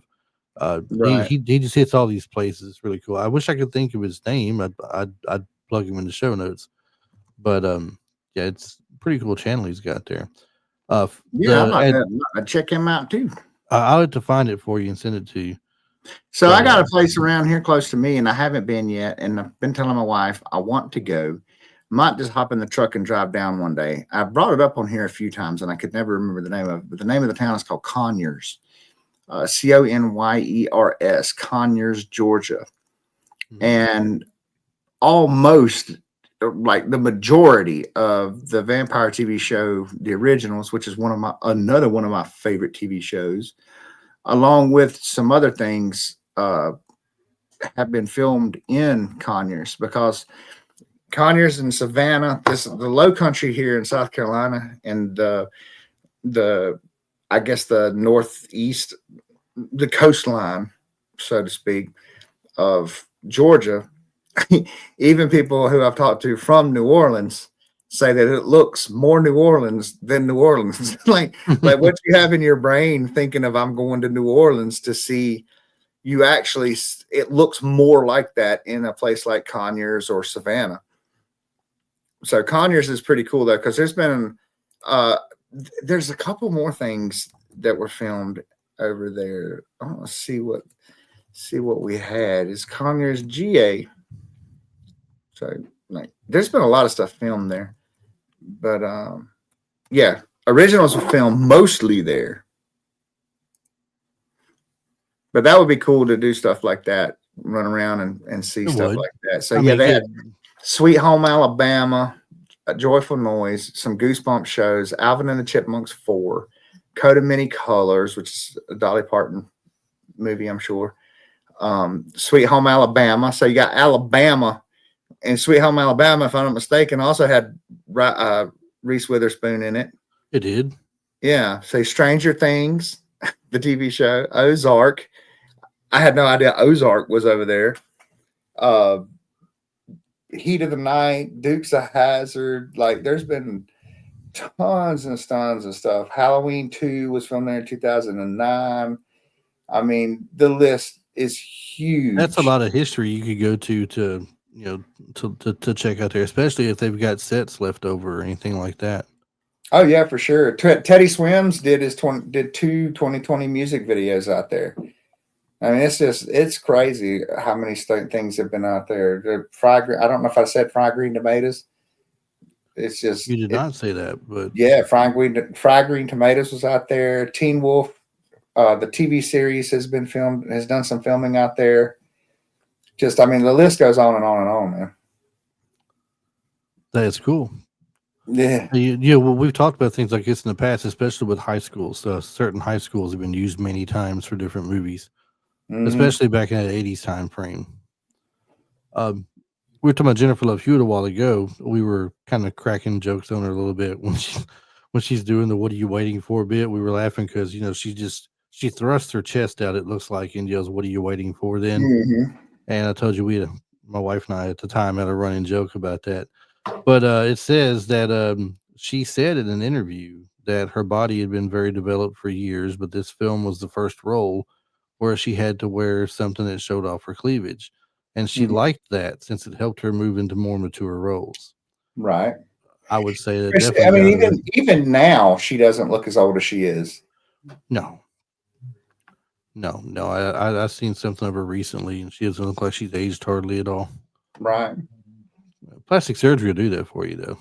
He, Right. he he just hits all these places. It's really cool. I wish I could think of his name. I'd plug him in the show notes. But yeah, it's a pretty cool channel he's got there. Yeah, The at I'm not gonna check him out too. I'll have to find it for you and send it to you. So I But got a place around here close to me, and I haven't been yet. And I've been telling my wife I want to go. Might just hop in the truck and drive down one day. I brought it up on here a few times, and I could never remember the name of it. But the name of the town is called Conyers, Conyers, Conyers, Georgia. Mhm. and almost like the majority of the vampire TV show, the originals, which is another one of my favorite TV shows, along with some other things, have been filmed in Conyers because Conyers and Savannah, the Low Country here in South Carolina, and the I guess the northeast, the coastline, so to speak, of Georgia. Even people who I've talked to from New Orleans say that it looks more New Orleans than New Orleans. Like what you have in your brain thinking of I'm going to New Orleans to see, you actually, it looks more like that in a place like Conyers or Savannah. So Conyers is pretty cool though, because uh there's a couple more things that were filmed over there. I want to see what we had. Is Conyers GA? So like, there's been a lot of stuff filmed there, but yeah, originals were filmed mostly there. But that would be cool to do stuff like that, run around and see It stuff would. like that. So I yeah, mean, they had get Sweet Home Alabama, A Joyful Noise, some Goosebump shows, Alvin and the Chipmunks 4, Coat of Many Colors, which is a Dolly Parton movie, I'm sure. Sweet Home Alabama. So you got Alabama, and Sweet Home Alabama, if I'm not mistaken, also had Reese Witherspoon in it. it did. Yeah. Say Stranger Things, the TV show, Ozark. I had no idea Ozark was over there. Uh, Heat of the Night, Dukes of Hazard. Like, there's been tons and tons of stuff. Halloween 2 was from there in 2009. I mean, the list is That's a huge. lot of history you could go to to check out there, especially if they've got sets left over or anything like that. Oh yeah, for sure. Teddy Swims did two 2020 music videos out there. I mean, it's crazy how many things have been out there. The I don't know if I said fried green tomatoes. It's You just did it. not say that, but Yeah, fried green tomatoes was out there. Teen Wolf, the TV series has done some filming out there. Just, I mean, the list goes on and on and on, man. that's cool. Yeah. Well, we've talked about things like this in the past, especially with high schools. Certain high schools have been used many times for different movies, Mm-hmm. especially back in that '80s time frame. Um, we were talking about Jennifer Love Hewitt a while ago. We were kind of cracking jokes on her a little bit when she's doing the "What are you waiting for?" bit. We were laughing because she thrusts her chest out. It looks like and yells, "What are you waiting for?" Then, Mm-hmm. and I told you my wife and I at the time had a running joke about that. But it says that she said in an interview that her body had been very developed for years, but this film was the first role where she had to wear something that showed off her cleavage. And she Mm-hmm. liked that since it helped her move into more mature roles. Right. I would say that I definitely mean, got her. even now, she doesn't look as old as she is. No, no. I've seen something of her recently, and she doesn't look like she's aged hardly at all. Right. Plastic surgery will do that for you, though.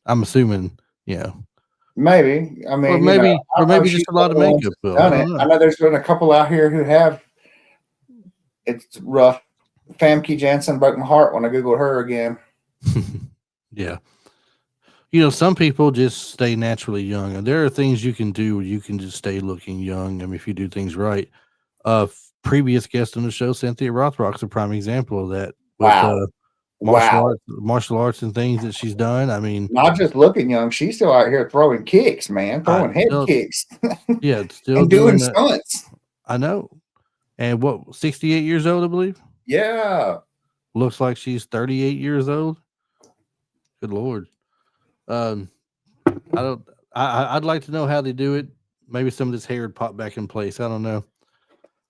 I'm assuming, yeah, Maybe. I or mean, maybe, I or don't know if maybe she's just a one lot of of the ones makeup. that's Though I done don't it. I know. know there's been a couple out here who have. It's rough. Famke Janssen broke my heart when I Googled her again. Yeah. Some people just stay naturally young, and there are things you can do where you can just stay looking young. I mean, if you do things right. Previous guest on the show, Cynthia Rothrock's a prime example of that with Wow. martial Wow. martial arts and things that she's done. I mean, Not just looking young, she's still out here throwing kicks, man, I throwing head still, kicks yeah, still and doing doing that. stunts. I know. And what, 68 years old, I believe. Yeah. Looks like she's 38 years old. Good lord. Um, I don't. I'd like to know how they do it. Maybe some of this hair would pop back in place. I don't know.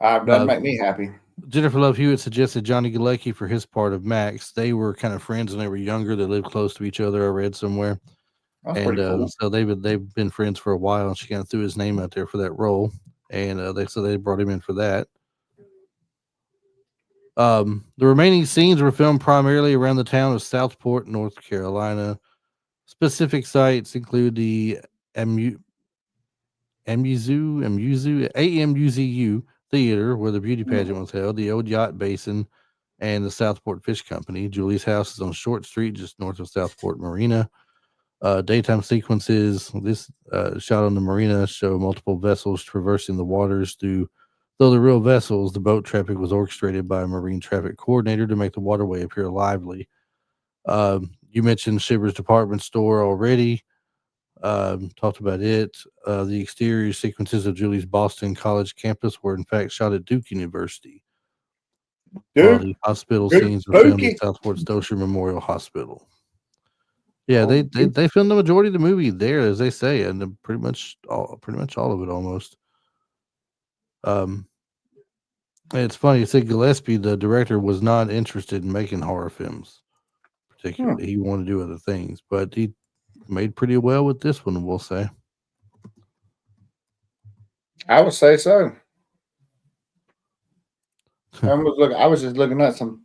Doesn't Uh, make me happy. Jennifer Love Hewitt suggested Johnny Galecki for his part of Max. They were kind of friends when they were younger. They lived close to each other. I read somewhere, That's and pretty cool. so they've been friends for a while. And she kind of threw his name out there for that role, and they brought him in for that. The remaining scenes were filmed primarily around the town of Southport, North Carolina. Specific sites include the Amu- AMUZU Theater, where the beauty pageant was held, the old yacht basin, and the Southport Fish Company. Julie's house is on Short Street, just north of Southport Marina. Daytime sequences, this shot on the marina, show multiple vessels traversing the waters through. Though the real vessels, the boat traffic was orchestrated by a marine traffic coordinator to make the waterway appear lively. You mentioned Shivers Department Store already. Talked about it. The exterior sequences of Julie's Boston College campus were in fact shot at Duke University, while Duke, the hospital Duke, scenes were filmed at Spooky. Southport Stosher Memorial Hospital. Yeah, Oh, Duke. they filmed the majority of the movie there, as they say, and pretty much all of it almost. Um, and it's funny. It said Gillespie, the director, was not interested in making horror films. Hmm. Particularly, he wanted to do other things, but he made pretty well with this one, we'll say. I would say so. I was just looking at some.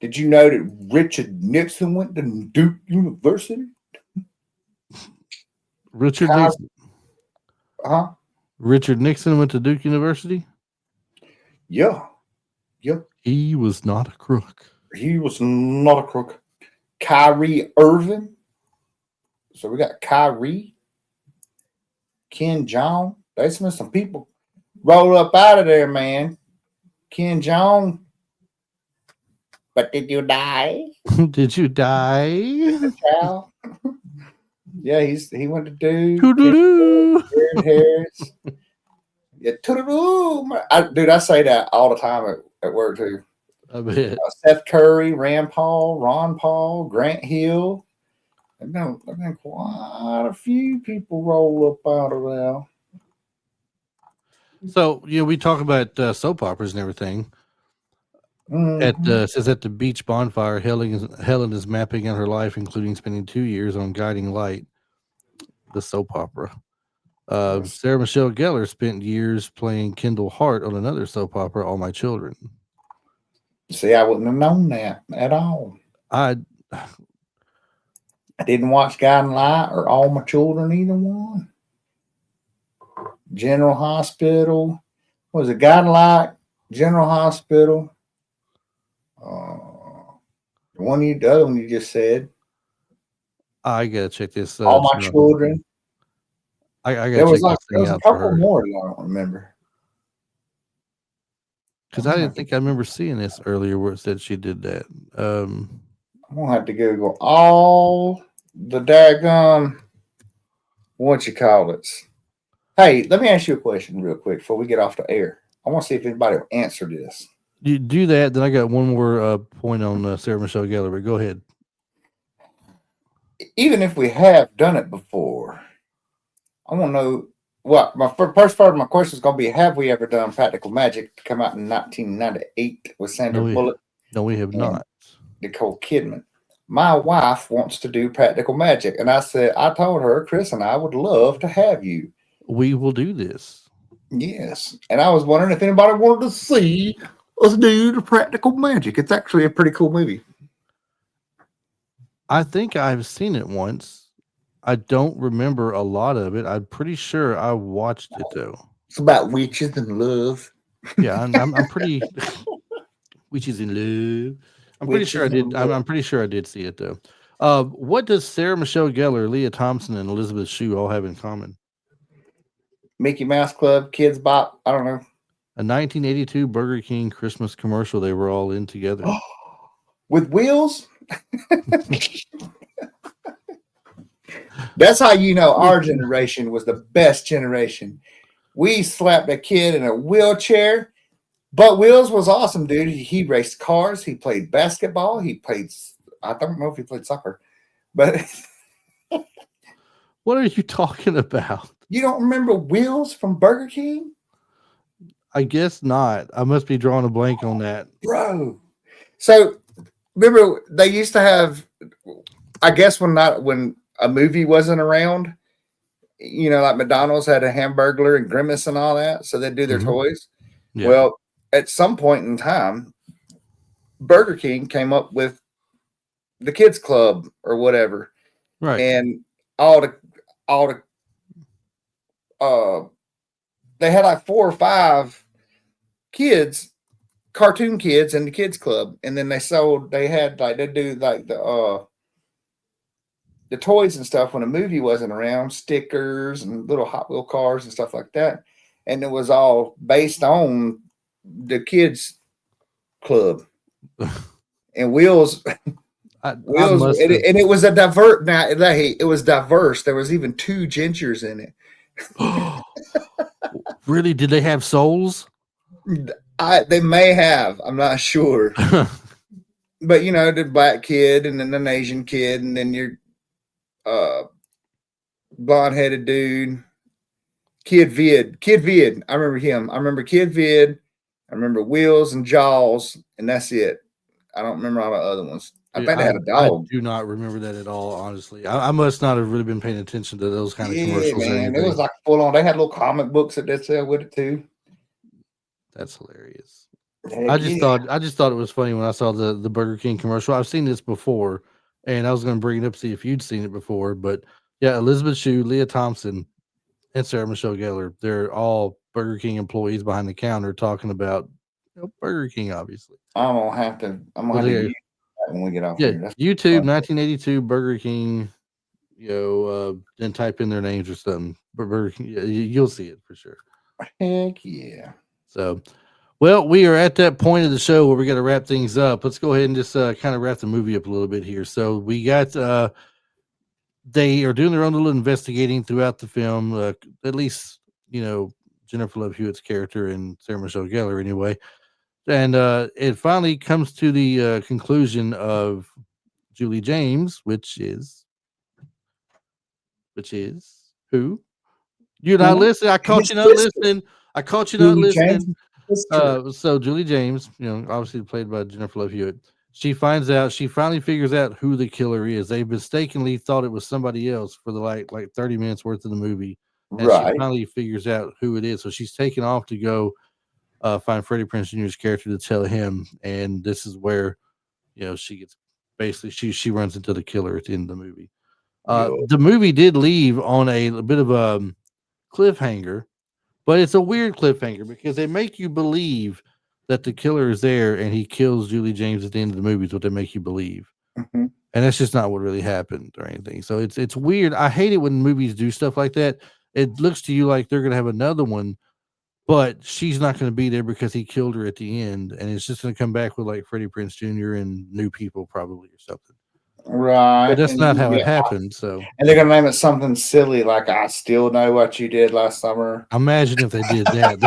Did you know that Richard Nixon went to Duke University? Richard Ky- Nixon. huh? Richard Nixon went to Duke University. Yeah. Yep. He was not a crook. He was not a crook. Kyrie Irving. So we got Kyrie, Ken John. There's been some people roll up out of there, man. Ken John. But did you die? Did you die? Child? Yeah, he went to Duke. Toodaloo. Jared Harris. Yeah, dude, I say that all the time at work too. I bet. Seth Curry, Rand Paul, Ron Paul, Grant Hill. There've been quite a few people roll up out of there. So, we talk about soap operas and everything. Mhm. Says at the beach bonfire, Helen is mapping out her life, including spending 2 years on Guiding Light, the soap opera. Yes. Sarah Michelle Gellar spent years playing Kendall Hart on another soap opera, All My Children. See, I wouldn't have known that at all. I I didn't watch Guiding Light or All My Children, either one. General Hospital. What was it? Guiding Light, General Hospital. The other one you just said. I gotta check this. All My Children. I gotta There was check this there thing was a out for couple her, more that I don't remember. because I didn't think I remember seeing this earlier where it said she did that. I'm gonna have to Google all the daggum. What you call it? Hey, let me ask you a question real quick before we get off the air. I want to see if anybody will answer this. You do that, then I got one more point on Sarah Michelle Gellar. But go ahead. Even if we have done it before, I want to know what my first part of my question is going to be: have we ever done Practical Magic to come out in 1998 with Sandra Bullock No, we have and not. Nicole Kidman? My wife wants to do Practical Magic, and I told her, Chris and I would love to have you. We will do this. Yes, and I was wondering if anybody wanted to see us do the Practical Magic. It's actually a pretty cool movie. I think I've seen it once. I don't remember a lot of it. I'm pretty sure I watched it though. It's about witches and love. Yeah, I'm pretty witches in love. I'm pretty sure I did. I'm pretty sure I did see it though. What does Sarah Michelle Gellar, Leah Thompson, and Elizabeth Shue all have in common? Mickey Mouse Club, Kids Bop. I don't know. A 1982 Burger King Christmas commercial they were all in together. With wheels? That's how you know our generation was the best generation. We slapped a kid in a wheelchair, but Wheels was awesome, dude. He raced cars. He played basketball. I don't know if he played soccer, but What are you talking about? you don't remember Wheels from Burger King? I guess not. I must be drawing a blank on that. Bro. So remember they used to have, I guess when a movie wasn't around, like McDonald's had a Hamburglar and Grimace and all that, so they'd do their toys. Yeah. Well, at some point in time, Burger King came up with the Kids Club or whatever, right? And all the they had like 4 or 5 kids cartoon kids in the kids club, and then they had like they do like the toys and stuff when a movie wasn't around, stickers and little Hot Wheel cars and stuff like that, and it was all based on the kids club. And I must have. and it was a divert. Now it was diverse. There was even two gingers in it. Really? Did they have souls? They may have. I'm not sure. But the black kid and then an Asian kid and then your uh, blonde headed dude, Kid Vid. I remember him. I remember Kid Vid. I remember Wheels and Jaws, and that's it. I don't remember all the other ones. I think they had a I dog. do not remember that at all, honestly. I must not have really been paying attention to those kind of Yeah, commercials or man. It anything. was like full on. They had little comic books that they sell with it too. That's hilarious. Heck I yeah. just thought it was funny when I saw the Burger King commercial. I've seen this before, and I was going to bring it up, see if you'd seen it before. But yeah, Elizabeth Shue, Leah Thompson, and Sarah Michelle Gellar, they're all Burger King employees behind the counter talking about Burger King, obviously. I'm gonna Well, have to they use that when we get off yeah, here. That's YouTube fun. 1982 Burger King, then type in their names or something. Burger King, you'll see it for sure. Heck yeah. So, well, we are at that point of the show where we got to wrap things up. Let's go ahead and just kind of wrap the movie up a little bit here. So we got they are doing their own little investigating throughout the film. At least Jennifer Love Hewitt's character and Sarah Michelle Gellar, anyway. And it finally comes to the conclusion of Julie James, which is who? You're not Who? listening. I caught His you not sister, listening. I caught you not Julie James' listening. sister. So Julie James, obviously played by Jennifer Love Hewitt. She finally figures out who the killer is. They mistakenly thought it was somebody else for the like 30 minutes worth of the movie, and she Right. finally figures out who it is. So she's taken off to go find Freddie Prinze Jr.'s character to tell him, and this is where she gets basically she runs into the killer at the end of the movie. Yo. The movie did leave on a bit of a cliffhanger, but it's a weird cliffhanger because they make you believe that the killer is there and he kills Julie James at the end of the movie. Is what they make you believe, Mhm. and that's just not what really happened or anything. So it's weird. I hate it when movies do stuff like that. It looks to you like they're gonna have another one, but she's not gonna be there because he killed her at the end, and it's just gonna come back with like Freddie Prinze Jr. and new people probably or something. But Right. that's not how it happened. So And they're gonna name it something silly like "I still know what you did last summer." imagine if they did that.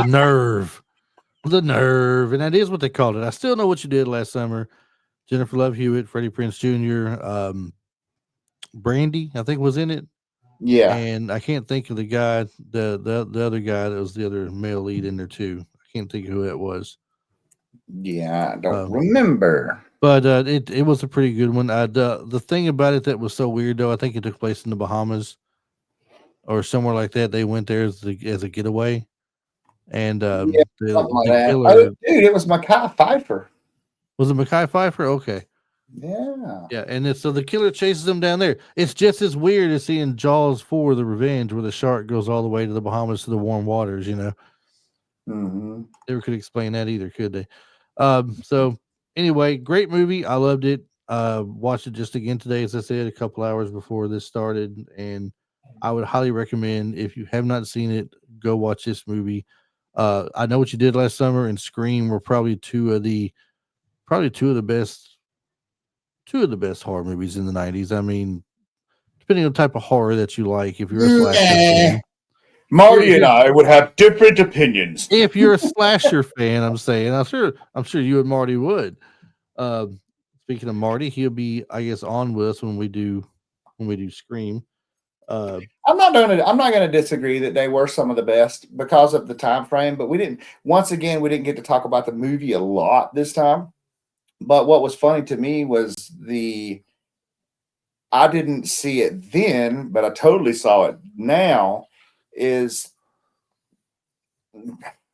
The nerve, and that is what they called it. I still know what you did last summer. Jennifer Love Hewitt, Freddie Prinze Jr., Brandy, I think was in it, Yeah. and I can't think of the guy, the other guy that was the other male lead in there too. I can't think of who that was. Yeah. I don't Um, remember. but it was a pretty good one. The thing about it that was so weird though, I think it took place in the Bahamas or somewhere like that. They went there as a getaway, and Yeah, something like the that. Oh, killer dude, it was Mekhi Phifer. was it Mekhi Phifer? Okay. Yeah. Yeah, and so the killer chases them down there. It's just as weird as seeing Jaws 4: The Revenge, where the shark goes all the way to the Bahamas to the warm waters. Mm-hmm. Never could explain that either, could they? So anyway, great movie. I loved it. Watched it just again today, as I said, a couple hours before this started, and I would highly recommend if you have not seen it, go watch this movie. I Know What You Did Last Summer and Scream were probably two of the best horror movies in the 90s. I mean, depending on the type of horror that you like, if you're a slasher Nah. fan. Marty Here and I would have different opinions. if you're a slasher fan, I'm saying, I'm sure you and Marty would. Um, Speaking of Marty, he'll be, I guess, on with us when we do Scream. Uh, I'm not going to disagree that they were some of the best because of the time frame, but we didn't. Once again, we didn't get to talk about the movie a lot this time. But what was funny to me was the I didn't see it then, but I totally saw it now. Is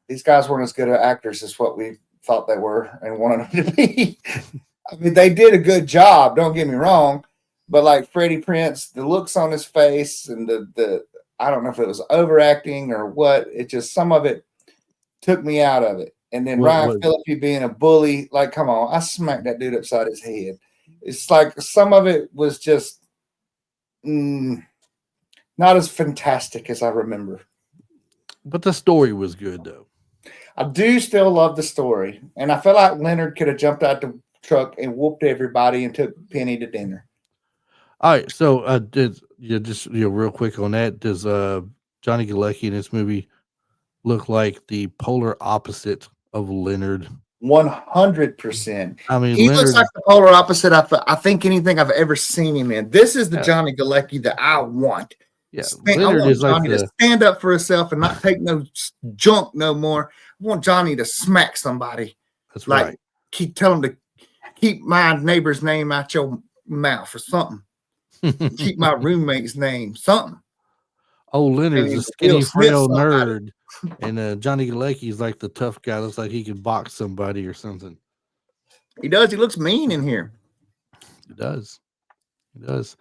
these guys weren't as good at actors as what we thought they were and wanted them to be. I mean, they did a good job. Don't get me wrong, but like Freddie Prinze, the looks on his face and the I don't know if it was overacting or what. It just some of it took me out of it. And then What? Ryan What? Phillippe being a bully, like, come on, I smacked that dude upside his head. It's like some of it was just not as fantastic as I remember. But the story was good though. I do still love the story, and I feel like Leonard could have jumped out the truck and whooped everybody and took Penny to dinner. All right, so just real quick on that, does Johnny Galecki in this movie look like the polar opposite of Leonard? 100%. I mean, He looks Leonard, like the polar opposite I think anything I've ever seen him in. This is the yeah, Johnny Galecki that I want. yeah, I Leonard want is like Johnny to stand up for himself and not take no junk no more. I want Johnny to smack somebody. That's Like, right. tell him to keep my neighbor's name out your mouth or something. Keep my roommate's name, something. Oh, Leonard's a And skinny, Will Smith frail somebody. nerd, and Johnny Galecki is like the tough guy. Looks like he could box somebody or something. He does. He looks mean in here. He does. He does.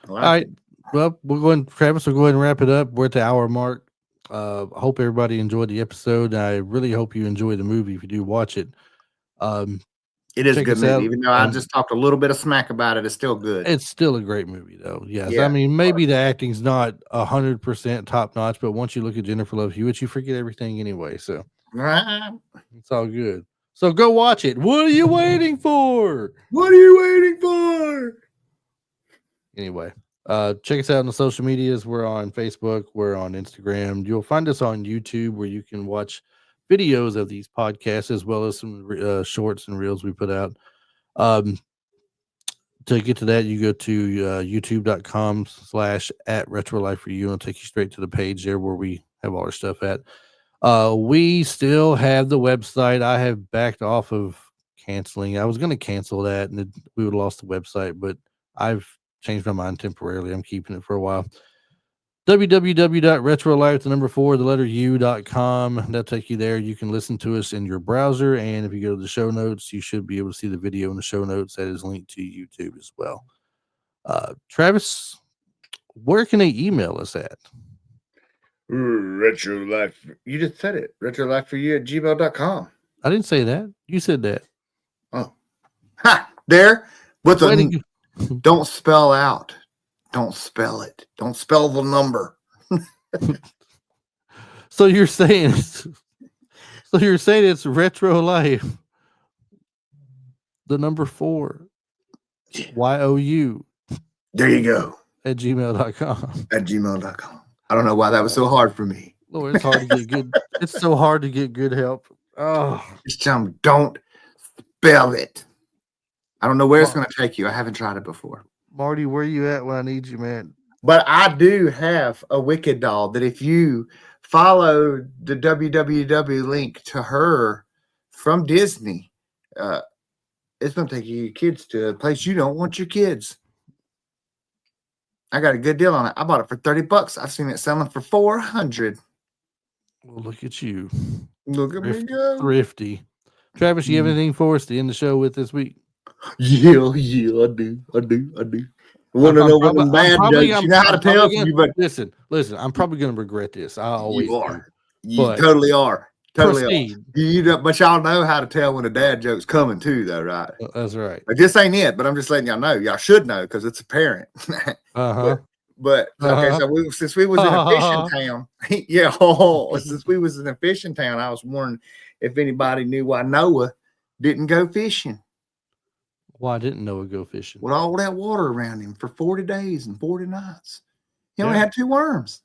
I like All right. it. Well, Travis, we'll go ahead and wrap it up. We're at the hour mark. I hope everybody enjoyed the episode. I really hope you enjoy the movie if you do watch it. It is a Check good us movie. out Even though I on. just talked a little bit of smack about it, it's still good. It's still a great movie, though. Yes, I Yeah. mean maybe the acting's not 100% top notch, but once you look at Jennifer Love Hewitt, you forget everything anyway. So Right. it's all good. So go watch it. What are you waiting for? What are you waiting for? Anyway, check us out on the social medias. We're on Facebook. We're on Instagram. You'll find us on YouTube where you can watch videos of these podcasts as well as some shorts and reels we put out. To get to that, you go to youtube.com/@retrolife for you, and it'll take you straight to the page there where we have all our stuff at. We still have the website. I have backed off of canceling. I was going to cancel that, and we would have lost the website, but I've changed my mind temporarily. I'm keeping it for a while. www.retrolife.4u.com. That'll take you there. You can listen to us in your browser, and if you go to the show notes, you should be able to see the video in the show notes. That is linked to YouTube as well. Travis, where can they email us at? Retro Life. You just said it. retrolifeforyou@gmail.com. I didn't say that. You said that. Oh. Ha! There. With Way to a don't spell out. Don't spell it. Don't spell the number. So you're saying it's Retro Life, the number 4, YOU There you go. at gmail.com. At gmail.com. I don't know why that was so hard for me. Lord, it's hard to get good. It's so hard to get good help. Oh, Just tell them, don't spell it. I don't know where it's going to take you. I haven't tried it before. Marty, where you at when I need you, man? But I do have a Wicked doll that if you follow the www link to her from Disney, it's going to take your kids to a place you don't want your kids. I got a good deal on it. I bought it for $30. I've seen it selling for $400. Well, look at you. Look at me go. Thrifty. Travis, you have anything for us to end the show with this week? Yeah, I do. Want to know what the bad jokes? You know how to tell you, but listen. I'm probably going to regret this. I always you are. do. You But totally are. Totally proceed. are. But y'all know how to tell when a dad joke's coming too, though, right? That's right. But this ain't it. But I'm just letting y'all know. Y'all should know because it's apparent. But okay, so since we was in a fishing town, since we was in a fishing town, I was wondering if anybody knew why Noah didn't go fishing. Well, I didn't Noah go fishing. With all that water around him for 40 days and 40 nights. He only had 2 worms.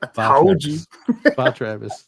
I told you. Bye, Travis.